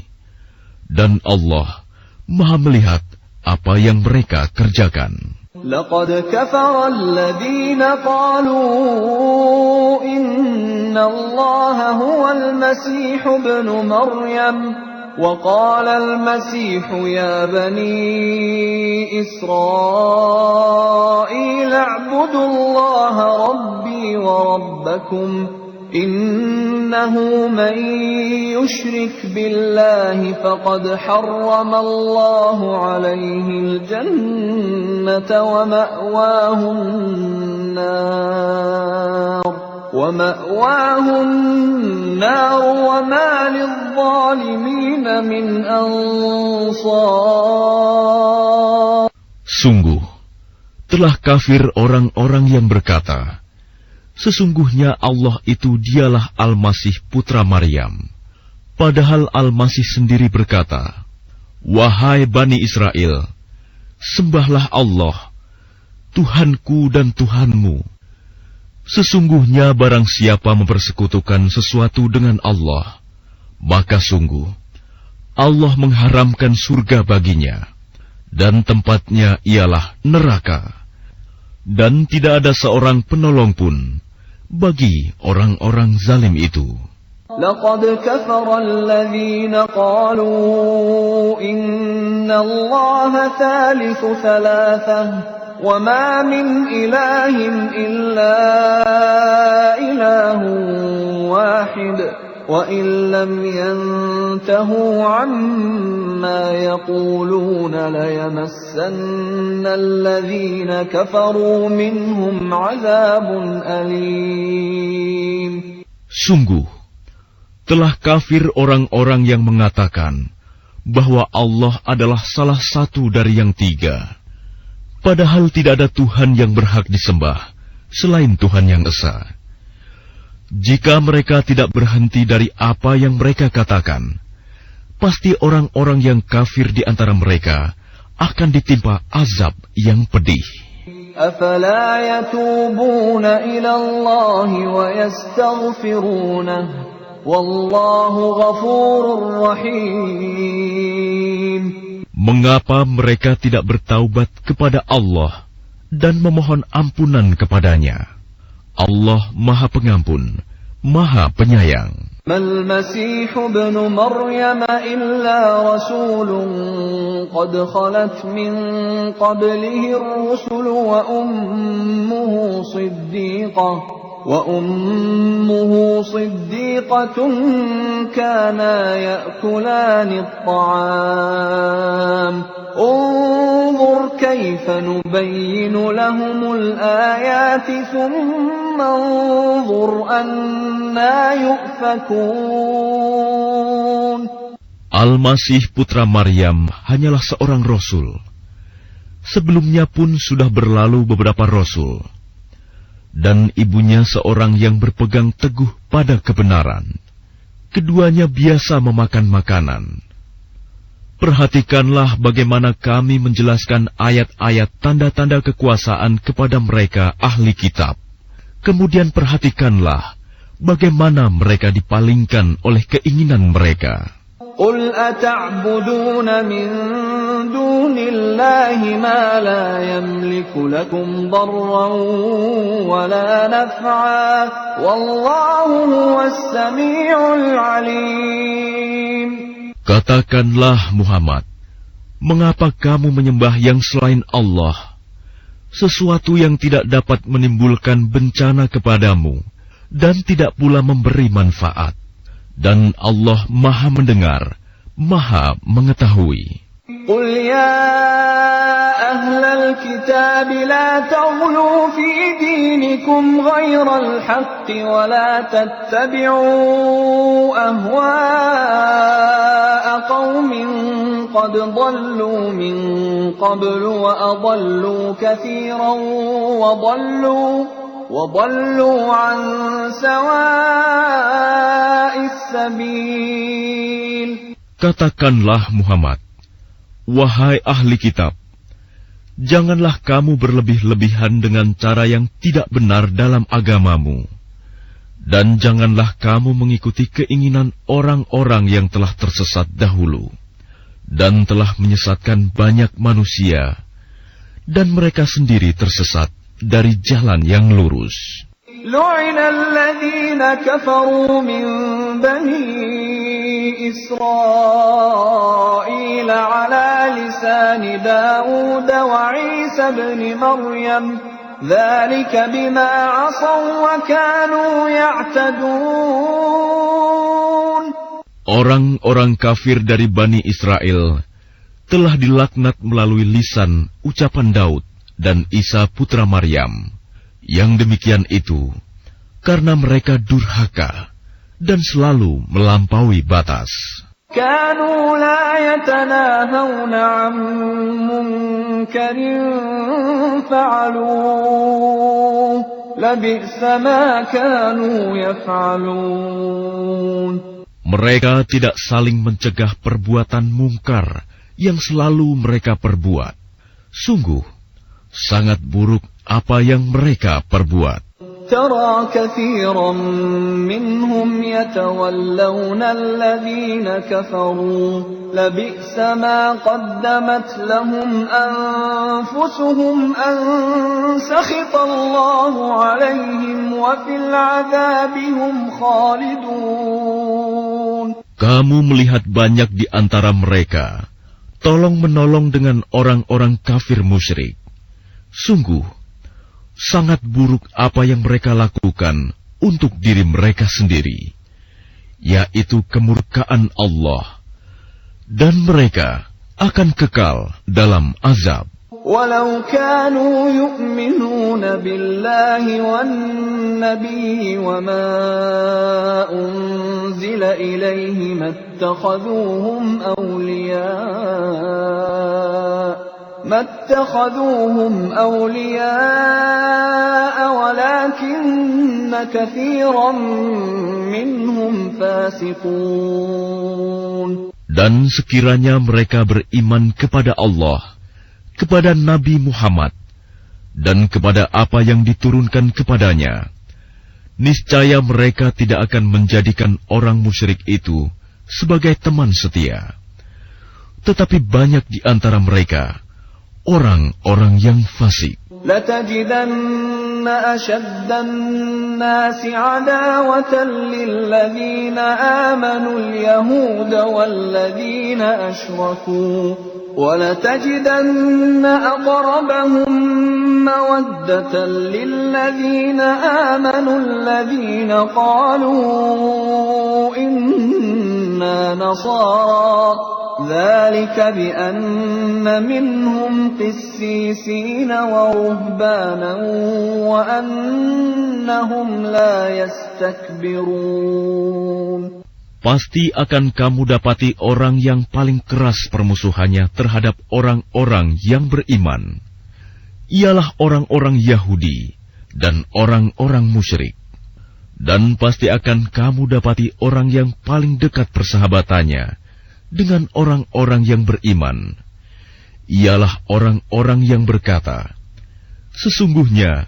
Dan Allah Maha melihat apa yang mereka kerjakan. لقد كفر الذين قالوا إن الله هو المسيح ابن مريم وقال المسيح يا بني إسرائيل اعبدوا الله ربي وربكم إنه من يشرك بالله فقد حرم الله عليه الجنة ومأواه النار وما للظالمين من أنصار. Sungguh, telah kafir orang-orang yang berkata, sesungguhnya Allah itu dialah Al-Masih putra Maryam. Padahal Al-Masih sendiri berkata, wahai Bani Israel, sembahlah Allah, Tuhanku dan Tuhanmu. Sesungguhnya barang siapa mempersekutukan sesuatu dengan Allah, maka sungguh Allah mengharamkan surga baginya, dan tempatnya ialah neraka. Dan tidak ada seorang penolong pun bagi orang-orang zalim itu. لقد كفر الذين قالوا إن الله ثالث ثلاثة وما من إله إلا إله واحد وإن لم ينتهوا عما يقولون ليمسن الذين كفروا منهم عذاب أليم. Sungguh, telah kafir orang-orang yang mengatakan bahwa Allah adalah salah satu dari yang tiga. Padahal tidak ada Tuhan yang berhak disembah selain Tuhan yang Esa. Jika mereka tidak berhenti dari apa yang mereka katakan, pasti orang-orang yang kafir di antara mereka akan ditimpa azab yang pedih. أَفَلَا يَتُوبُونَ إِلَى اللَّهِ وَيَسْتَغْفِرُونَهُ وَاللَّهُ غَفُورٌ رَّحِيمٌ. Mengapa mereka tidak bertaubat kepada Allah dan memohon ampunan kepadanya? Allah Maha Pengampun, Maha Penyayang. ما المسيح ابن مريم إلا رسول قد خلت من قبله الرسل وأمه صديقة كانا يأكلان الطعام انظر كيف نبين لهم الآيات ثم انظر أنا يؤفكون. Al-Masih putra Maryam hanyalah seorang rasul. Sebelumnya pun sudah berlalu beberapa rasul. Dan ibunya seorang yang berpegang teguh pada kebenaran. Keduanya biasa memakan makanan. Perhatikanlah bagaimana kami menjelaskan ayat-ayat tanda-tanda kekuasaan kepada mereka ahli kitab. Kemudian perhatikanlah bagaimana mereka dipalingkan oleh keinginan mereka. Qul ata'buduna min dunillahi ma la yamliku lakum darran wa la naf'a wallahu huwas sami'ul 'alim. Katakanlah Muhammad, mengapa kamu menyembah yang selain Allah, sesuatu yang tidak dapat menimbulkan bencana kepadamu dan tidak pula memberi manfaat, dan Allah Maha mendengar, Maha mengetahui. Qul ya ahlal kitab la taghlu fi dinikum ghairal haqqi wa la tattabi'u ahwa'a qaumin qad dhallu min qablu wa adallu katsiran wa dhallu an sawa'is sabil. Katakanlah Muhammad, wahai ahli kitab, janganlah kamu berlebih-lebihan dengan cara yang tidak benar dalam agamamu, dan janganlah kamu mengikuti keinginan orang-orang yang telah tersesat dahulu, dan telah menyesatkan banyak manusia, dan mereka sendiri tersesat dari jalan yang lurus. Lu'ina alladhina kafaru min bani Israil ala lisani Dawud wa Isa ibn Maryam, dhalika bima 'asaw wa kanu ya'tadun. Orang-orang kafir dari Bani Israel telah dilaknat melalui lisan ucapan Daud dan Isa putra Maryam. Yang demikian itu karena mereka durhaka dan selalu melampaui batas. Kanu la yatanahawna 'an munkarin fa'aluhu labi'sa ma kanu yaf'alun. Mereka tidak saling mencegah perbuatan mungkar yang selalu mereka perbuat. Sungguh sangat buruk apa yang mereka perbuat. ترى كثيرا منهم يتولون الذين كفروا لبئس ما قدمت لهم أنفسهم أن سخط الله عليهم وفي العذاب هم خالدون. Kamu melihat banyak di antara mereka tolong-menolong dengan orang-orang kafir musyrik. Sungguh sangat buruk apa yang mereka lakukan untuk diri mereka sendiri, yaitu kemurkaan Allah, dan mereka akan kekal dalam azab. Walau kanu yu'minuna billahi wan nabiyyi wa ma unzila ilayhi mattakhadhuhum أولياء ولكن كثيرا منهم فاسقون. Dan sekiranya mereka beriman kepada Allah, kepada Nabi Muhammad, dan kepada apa yang diturunkan kepadanya, niscaya mereka tidak akan menjadikan orang musyrik itu sebagai teman setia. Tetapi banyak di antara mereka orang-orang yang fasik. لَتَجِدَنَّ أَشَدَّ النَّاسِ عَدَاوَةً لِلَّذِينَ آمَنُوا الْيَهُودَ وَالَّذِينَ أَشْرَكُوا وَلَتَجِدَنَّ أَقْرَبَهُم مَّوَدَّةً لِلَّذِينَ آمَنُوا الَّذِينَ قَالُوا إِنَّا نَصَارَى ذلك بأن منهم قسيسين ورهبانا وأنهم لا يستكبرون. Pasti akan kamu dapati orang yang paling keras permusuhannya terhadap orang-orang yang beriman. Ialah orang-orang Yahudi dan orang-orang musyrik. Dan pasti akan kamu dapati orang yang paling dekat persahabatannya dengan orang-orang yang beriman, ialah orang-orang yang berkata, "Sesungguhnya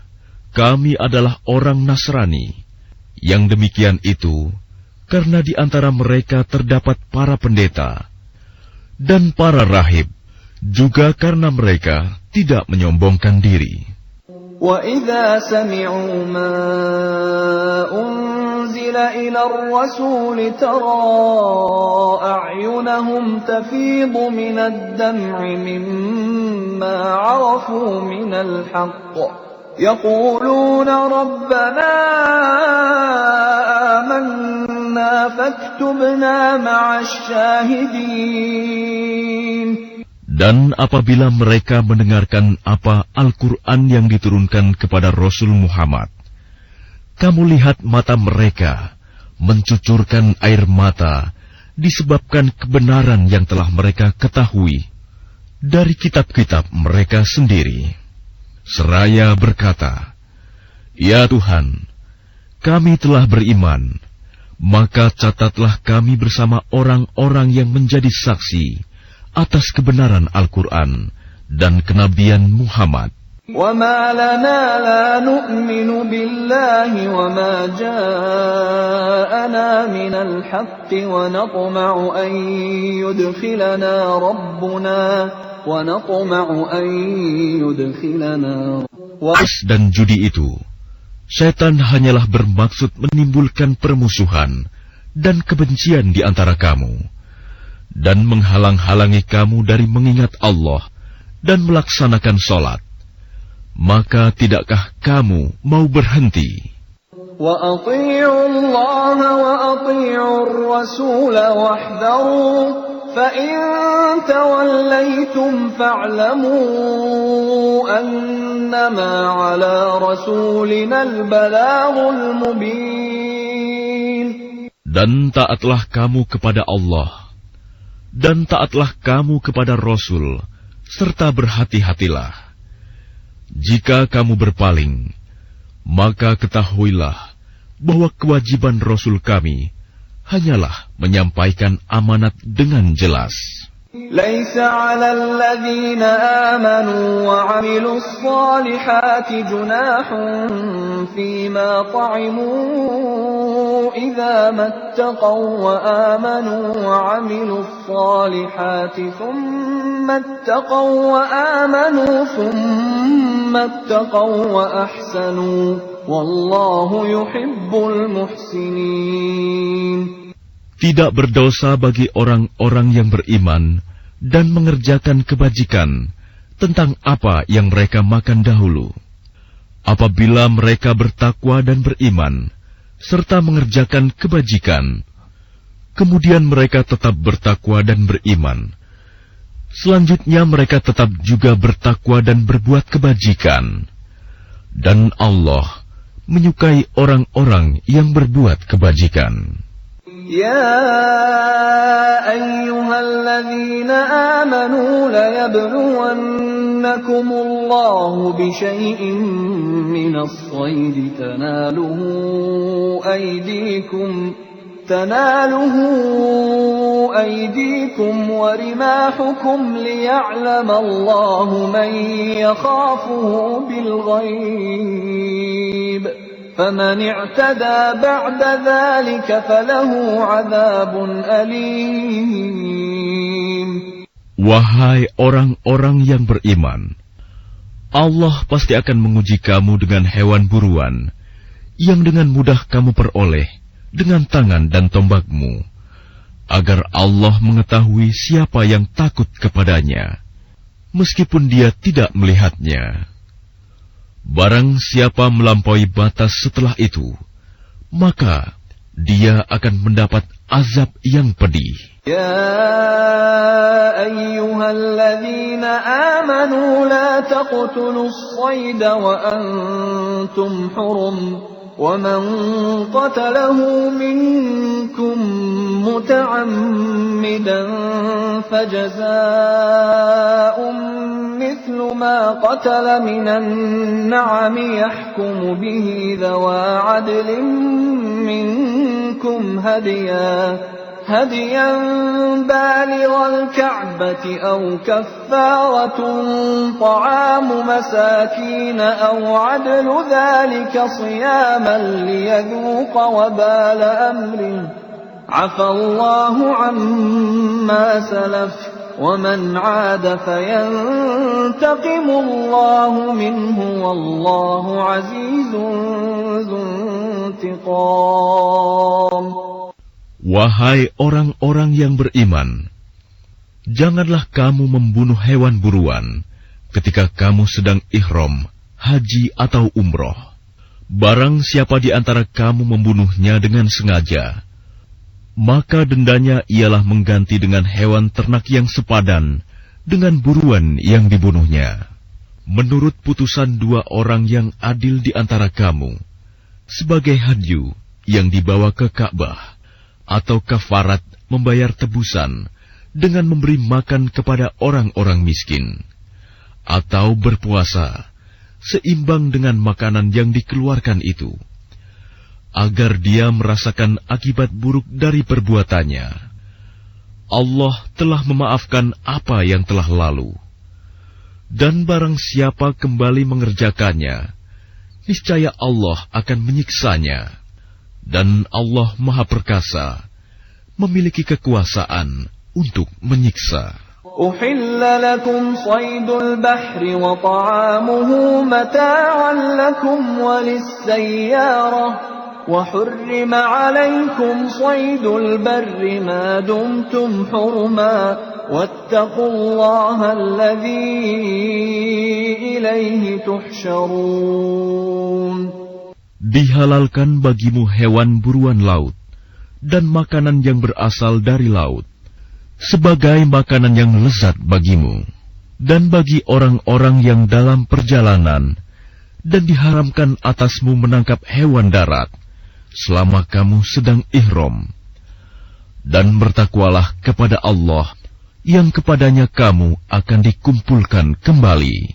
kami adalah orang Nasrani." Yang demikian itu karena di antara mereka terdapat para pendeta dan para rahib, juga karena mereka tidak menyombongkan diri. وَإِذَا سَمِعُوا مَا أُنزِلَ إِلَى الرَّسُولِ تَرَىٰ أَعْيُنَهُمْ تَفِيضُ مِنَ الدَّمْعِ مِمَّا عَرَفُوا مِنَ الْحَقِّ يَقُولُونَ رَبَّنَا آمَنَّا فَاكْتُبْنَا مَعَ الشَّاهِدِينَ. Dan apabila mereka mendengarkan apa Al-Quran yang diturunkan kepada Rasul Muhammad, kamu lihat mata mereka mencucurkan air mata disebabkan kebenaran yang telah mereka ketahui dari kitab-kitab mereka sendiri. Seraya berkata, "Ya Tuhan, kami telah beriman, maka catatlah kami bersama orang-orang yang menjadi saksi atas kebenaran Al-Quran dan kenabian Muhammad." وَمَا لَنَا لَا نُؤْمِنُ بِاللَّهِ وَمَا جَاءَنَا مِنَ الْحَقِّ وَنَطْمَعُ أَن يُدْخِلَنَا رَبُّنَا Dan judi itu, setan hanyalah bermaksud menimbulkan permusuhan dan kebencian di antara kamu, dan menghalang-halangi kamu dari mengingat Allah dan melaksanakan sholat. Maka tidakkah kamu mau berhenti? وَأَطِيعُوا اللَّهَ وَأَطِيعُوا الرَّسُولَ وَاحْذَرُوا فَإِن تَوَلَّيْتُمْ فَاعْلَمُوا أَنَّمَا عَلَى رَسُولِنَا الْبَلَاغُ الْمُبِينُ. Dan taatlah kamu kepada Allah, dan taatlah kamu kepada Rasul, serta berhati-hatilah. Jika kamu berpaling, maka ketahuilah bahwa kewajiban Rasul kami hanyalah menyampaikan amanat dengan jelas. لَيْسَ عَلَى الَّذِينَ آمَنُوا وَعَمِلُوا الصَّالِحَاتِ جُنَاحٌ فِيمَا طَعِمُوا إِذَا مَا اتَّقَوا وَآمَنُوا وَعَمِلُوا الصَّالِحَاتِ ثُمَّ اتَّقَوا وَآمَنُوا ثُمَّ اتَّقَوا وَأَحْسَنُوا وَاللَّهُ يُحِبُّ الْمُحْسِنِينَ. Tidak berdosa bagi orang-orang yang beriman dan mengerjakan kebajikan tentang apa yang mereka makan dahulu. Apabila mereka bertakwa dan beriman, serta mengerjakan kebajikan, kemudian mereka tetap bertakwa dan beriman. Selanjutnya mereka tetap juga bertakwa dan berbuat kebajikan. Dan Allah menyukai orang-orang yang berbuat kebajikan. يا أيها الذين آمنوا ليبلونكم الله بشيء من الصيد تناله أيديكم ورماحكم ليعلم الله من يخافه بالغيب فَمَنِ اعْتَدَى بَعْدَ ذَلِكَ فَلَهُ عَذَابٌ أَلِيمٌ. Wahai orang-orang yang beriman, Allah pasti akan menguji kamu dengan hewan buruan yang dengan mudah kamu peroleh dengan tangan dan tombakmu, agar Allah mengetahui siapa yang takut kepadanya, meskipun dia tidak melihatnya. Barang siapa melampaui batas setelah itu, maka dia akan mendapat azab yang pedih. Ya ayyuhalladzina amanu la taqtulus sayda wa antum hurum وَمَنْ قَتَلَهُ مِنْكُمْ مُتَعَمِّدًا فَجَزَاءٌ مِثْلُ مَا قَتَلَ مِنَ النَّعَمِ يَحْكُمُ بِهِ ذَوَا عَدْلٍ مِنْكُمْ هَدْيًا هديا بالغ الكعبة أو كفارة طعام مساكين أو عدل ذلك صياما ليذوق وبال أمره عفى الله عما سلف ومن عاد فينتقم الله منه والله عزيز ذو انتقام. Wahai orang-orang yang beriman, janganlah kamu membunuh hewan buruan ketika kamu sedang ihram, haji atau umroh. Barang siapa di antara kamu membunuhnya dengan sengaja, maka dendanya ialah mengganti dengan hewan ternak yang sepadan dengan buruan yang dibunuhnya. Menurut putusan dua orang yang adil di antara kamu, sebagai hadyu yang dibawa ke Ka'bah, atau kafarat membayar tebusan dengan memberi makan kepada orang-orang miskin, atau berpuasa seimbang dengan makanan yang dikeluarkan itu, agar dia merasakan akibat buruk dari perbuatannya. Allah telah memaafkan apa yang telah lalu. Dan barang siapa kembali mengerjakannya, niscaya Allah akan menyiksanya. Dan Allah Maha Perkasa, memiliki kekuasaan untuk menyiksa. Uhilla lakum saydul bahri wa ta'amuhu mata'an lakum walis-sayyarah wa hurrima 'alaykum saydul barri ma dumtum hurma wattaqullaha alladhi ilayhi tuhsyarun. Dihalalkan bagimu hewan buruan laut dan makanan yang berasal dari laut sebagai makanan yang lezat bagimu dan bagi orang-orang yang dalam perjalanan, dan diharamkan atasmu menangkap hewan darat selama kamu sedang ihram. Dan bertakwalah kepada Allah yang kepadanya kamu akan dikumpulkan kembali.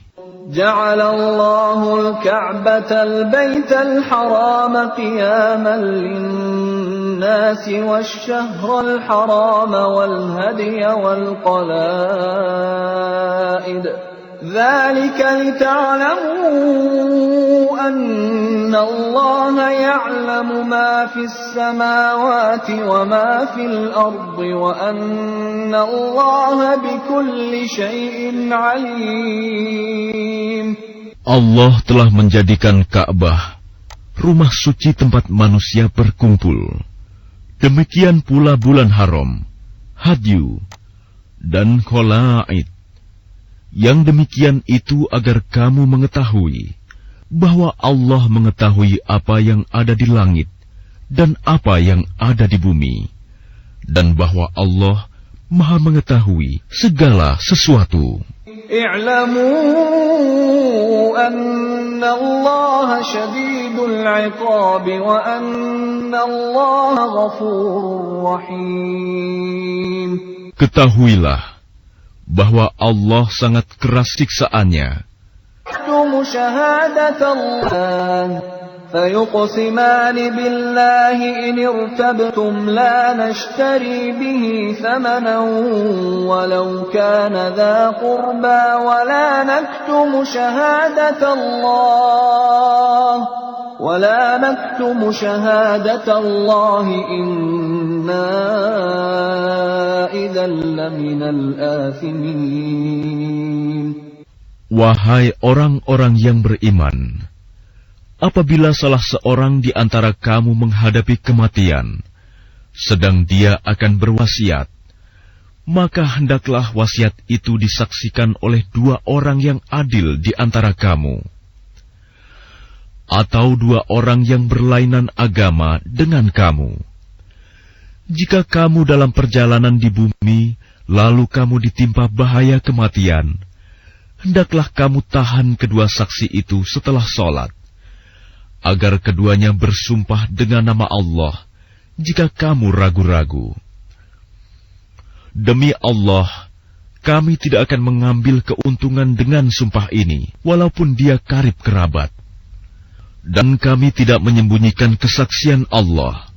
جعل الله الكعبة البيت الحرام قياما للناس والشهر الحرام والهدي والقلائد ذلك لتعلموا أن الله يعلم ما في السماوات وما في الأرض وأن الله بكل شيء عليم. Allah telah menjadikan Ka'bah rumah suci tempat manusia berkumpul. Demikian pula bulan haram, hadyu, dan kholaid. Yang demikian itu agar kamu mengetahui bahwa Allah mengetahui apa yang ada di langit dan apa yang ada di bumi, dan bahwa Allah Maha mengetahui segala sesuatu. I'lamu anna Allah syadidul 'iqab wa anna Allah ghafurur rahim. Ketahuilah bahwa Allah sangat keras siksaannya. فيقسمان بالله إن ارتبتم لا نشتري به ثمنا ولو كان ذا قربى ولا نكتم شهادة الله إنا إذا لمن الآثمين. Wahai orang-orang yang beriman, apabila salah seorang di antara kamu menghadapi kematian, sedang dia akan berwasiat, maka hendaklah wasiat itu disaksikan oleh dua orang yang adil di antara kamu, atau dua orang yang berlainan agama dengan kamu. Jika kamu dalam perjalanan di bumi, lalu kamu ditimpa bahaya kematian, hendaklah kamu tahan kedua saksi itu setelah sholat, agar keduanya bersumpah dengan nama Allah jika kamu ragu-ragu. Demi Allah, kami tidak akan mengambil keuntungan dengan sumpah ini, walaupun dia karib kerabat. Dan kami tidak menyembunyikan kesaksian Allah.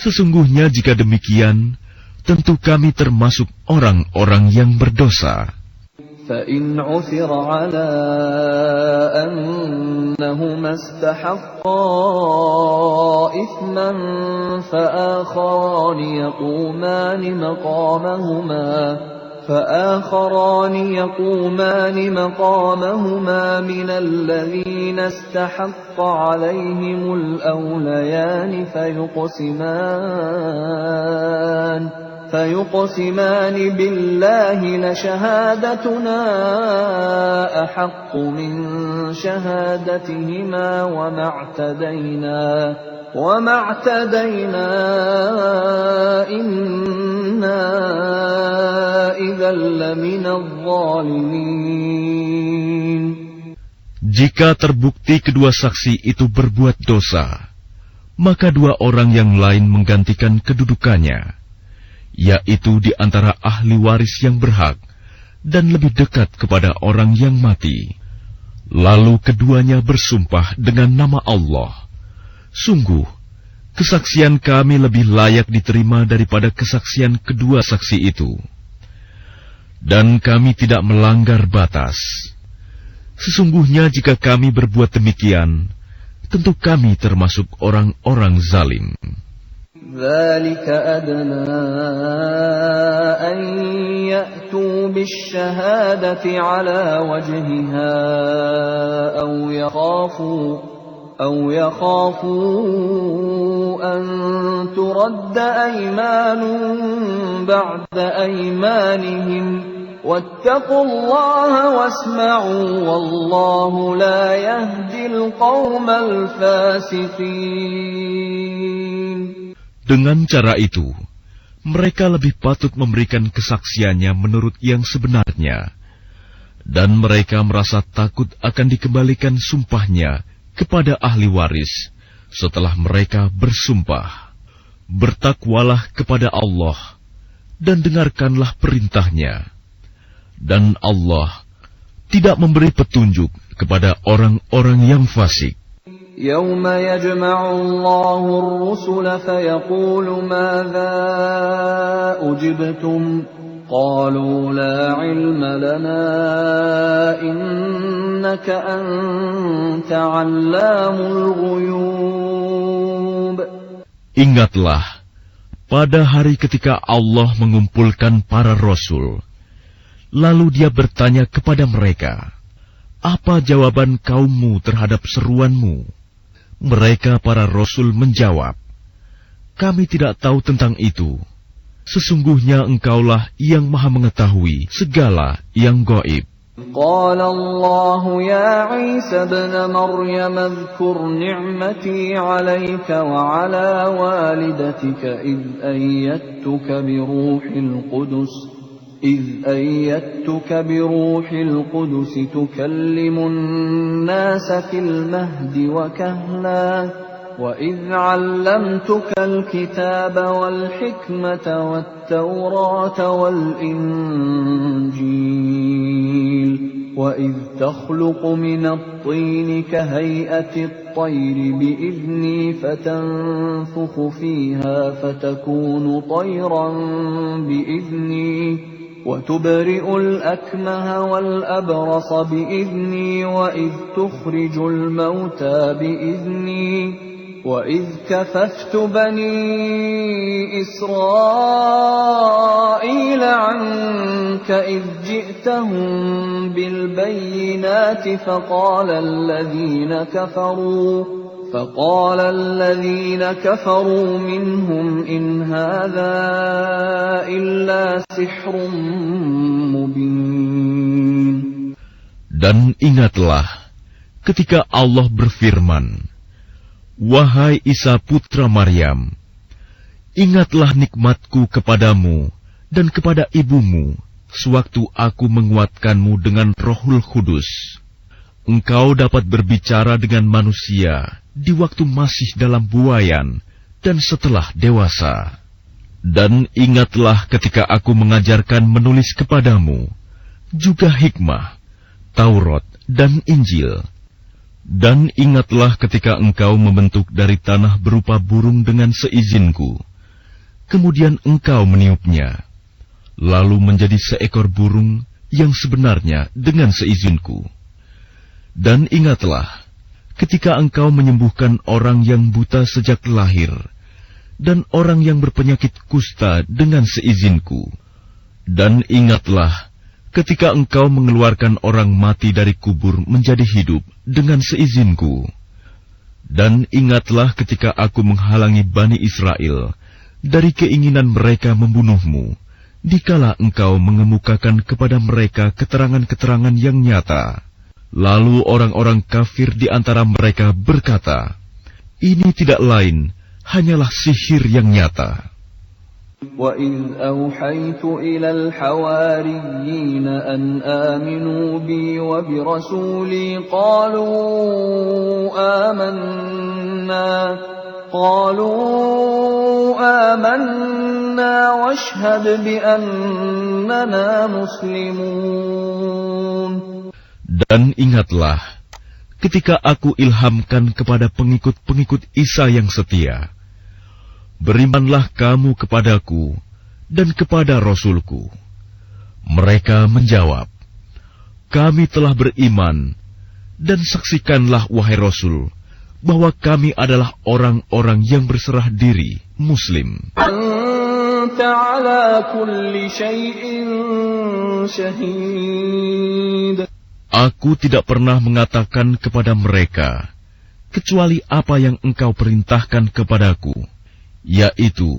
Sesungguhnya jika demikian, tentu kami termasuk orang-orang yang berdosa. فَإِنْ عُثِرَ عَلَى أَنَّهُمَا اسْتَحَقَّا إِثْمًا فآخران يقومان مقامهما من الذين استحق عليهم الأوليان فيقسمان بالله لشهادتنا أحق من شهادتهما وما اعتدينا إنا إذا لمن الظالمين. Jika terbukti kedua saksi itu berbuat dosa, maka dua orang yang lain menggantikan kedudukannya, yaitu di antara ahli waris yang berhak dan lebih dekat kepada orang yang mati. Lalu keduanya bersumpah dengan nama Allah, sungguh, kesaksian kami lebih layak diterima daripada kesaksian kedua saksi itu. Dan kami tidak melanggar batas. Sesungguhnya jika kami berbuat demikian, tentu kami termasuk orang-orang zalim. ذَلِكَ أَدْنَى أَنْ يَأْتُوا بِالشَّهَادَةِ عَلَى وَجْهِهَا أَوْ يَخَافُوا أَنْ تُرَدَّ أَيْمَانٌ بَعْدَ أَيْمَانِهِمْ وَاتَّقُوا اللَّهَ وَاسْمَعُوا وَاللَّهُ لَا يَهْدِي الْقَوْمَ الْفَاسِقِينَ. Dengan cara itu, mereka lebih patut memberikan kesaksiannya menurut yang sebenarnya, dan mereka merasa takut akan dikembalikan sumpahnya kepada ahli waris setelah mereka bersumpah. Bertakwalah kepada Allah dan dengarkanlah perintahnya, dan Allah tidak memberi petunjuk kepada orang-orang yang fasik. يَوْمَ يَجْمَعُ اللَّهُ الرُّسُلَ فَيَقُولُ مَاذَا أُجِبْتُمْ قَالُوا لَا عِلْمَ لَنَا إِنَّكَ أَنْتَ عَلَّامُ الْغُيُوبِ. Ingatlah, pada hari ketika Allah mengumpulkan para rasul, lalu Dia bertanya kepada mereka, apa jawaban kaummu terhadap seruanmu? Mereka para rasul menjawab, kami tidak tahu tentang itu. Sesungguhnya engkaulah yang maha mengetahui segala yang gaib. قال الله يا عيسى ابن مريم اذكر نعمتي عليك وعلى والدتك إذ أيدتك بروح القدس تكلم الناس في المهد وكهلا وإذ علمتك الكتاب والحكمة والتوراة والإنجيل وإذ تخلق من الطين كهيئة الطير بإذني فتنفخ فيها فتكون طيرا بإذني وتبرئ الأكمه والأبرص بإذني وإذ تخرج الموتى بإذني وإذ كففت بني إسرائيل عنك إذ جئتهم بالبينات فقال الذين كفروا منهم إن هذا إلا سحر مبين. Dan ingatlah ketika Allah berfirman, wahai Isa putra Maryam, ingatlah nikmatku kepadamu dan kepada ibumu sewaktu aku menguatkanmu dengan Rohul Kudus. Engkau dapat berbicara dengan manusia di waktu masih dalam buayan dan setelah dewasa. Dan ingatlah ketika aku mengajarkan menulis kepadamu, juga hikmah, Taurat dan Injil. Dan ingatlah ketika engkau membentuk dari tanah berupa burung dengan seizinku, kemudian engkau meniupnya, lalu menjadi seekor burung yang sebenarnya dengan seizinku. Dan ingatlah, ketika engkau menyembuhkan orang yang buta sejak lahir, dan orang yang berpenyakit kusta dengan seizinku. Dan ingatlah, ketika engkau mengeluarkan orang mati dari kubur menjadi hidup dengan seizinku. Dan ingatlah ketika aku menghalangi Bani Israel dari keinginan mereka membunuhmu, dikala engkau mengemukakan kepada mereka keterangan-keterangan yang nyata. Lalu orang-orang kafir di antara mereka berkata, ini tidak lain, hanyalah sihir yang nyata. وَإِذْ أَوْحَيْتُ إِلَى الْحَوَارِيِّينَ أَنْ آمِنُوا بِي وَبِرَسُولِي قالوا آمنا واشهد بأننا مسلمون. Dan ingatlah, ketika aku ilhamkan kepada pengikut-pengikut Isa yang setia, berimanlah kamu kepadaku dan kepada Rasulku. Mereka menjawab, kami telah beriman, dan saksikanlah wahai Rasul, bahwa kami adalah orang-orang yang berserah diri, Muslim. Anta ala kulli syai'in syahid. Aku tidak pernah mengatakan kepada mereka, kecuali apa yang engkau perintahkan kepadaku, yaitu,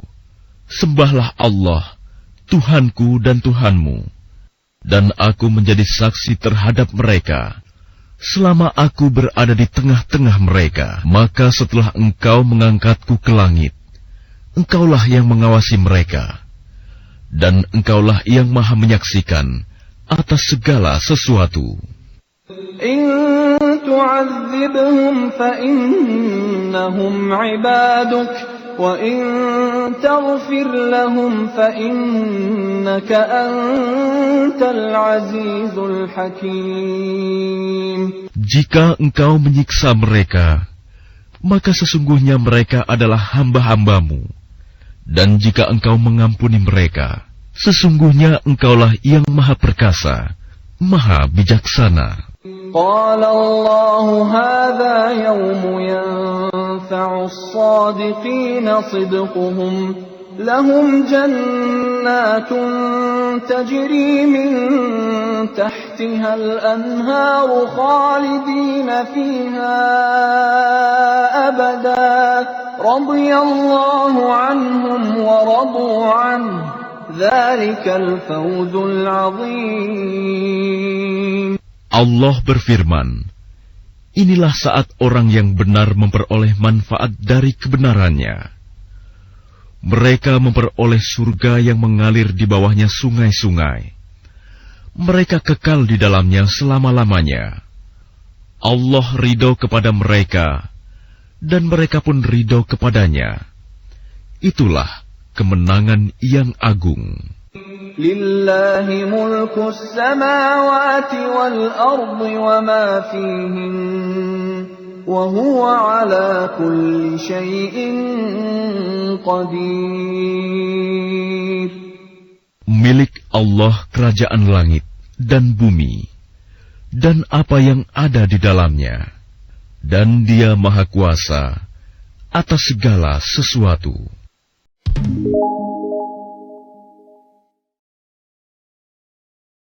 sembahlah Allah, Tuhanku dan Tuhanmu, dan aku menjadi saksi terhadap mereka, selama aku berada di tengah-tengah mereka. Maka setelah engkau mengangkatku ke langit, engkaulah yang mengawasi mereka, dan engkaulah yang maha menyaksikan atas segala sesuatu. In tu'adzibhum fa innahum 'ibaduk wa in taghfir lahum fa innaka antal 'azizul hakim. Jika engkau menyiksa mereka, maka sesungguhnya mereka adalah hamba-hambamu, dan jika engkau mengampuni mereka, sesungguhnya engkaulah yang maha perkasa, maha bijaksana. Qala Allah hadha yawmu yanfa'u as-sadiqina sidquhum lahum jannatun tajri min tahtiha al-anharu khalidina fiha abada radiyallahu anhum wa radu anhu dzalika al-fawzul 'azim. Allah berfirman, inilah saat orang yang benar memperoleh manfaat dari kebenarannya. Mereka memperoleh surga yang mengalir di bawahnya sungai-sungai. Mereka kekal di dalamnya selama-lamanya. Allah ridho kepada mereka, dan mereka pun ridho kepadanya. Itulah kemenangan yang agung. Lillahi mulkus samawati wal ardi wa ma fihin wa huwa ala kulli syai'in qadir. Milik Allah kerajaan langit dan bumi dan apa yang ada di dalamnya, dan Dia maha kuasa atas segala sesuatu.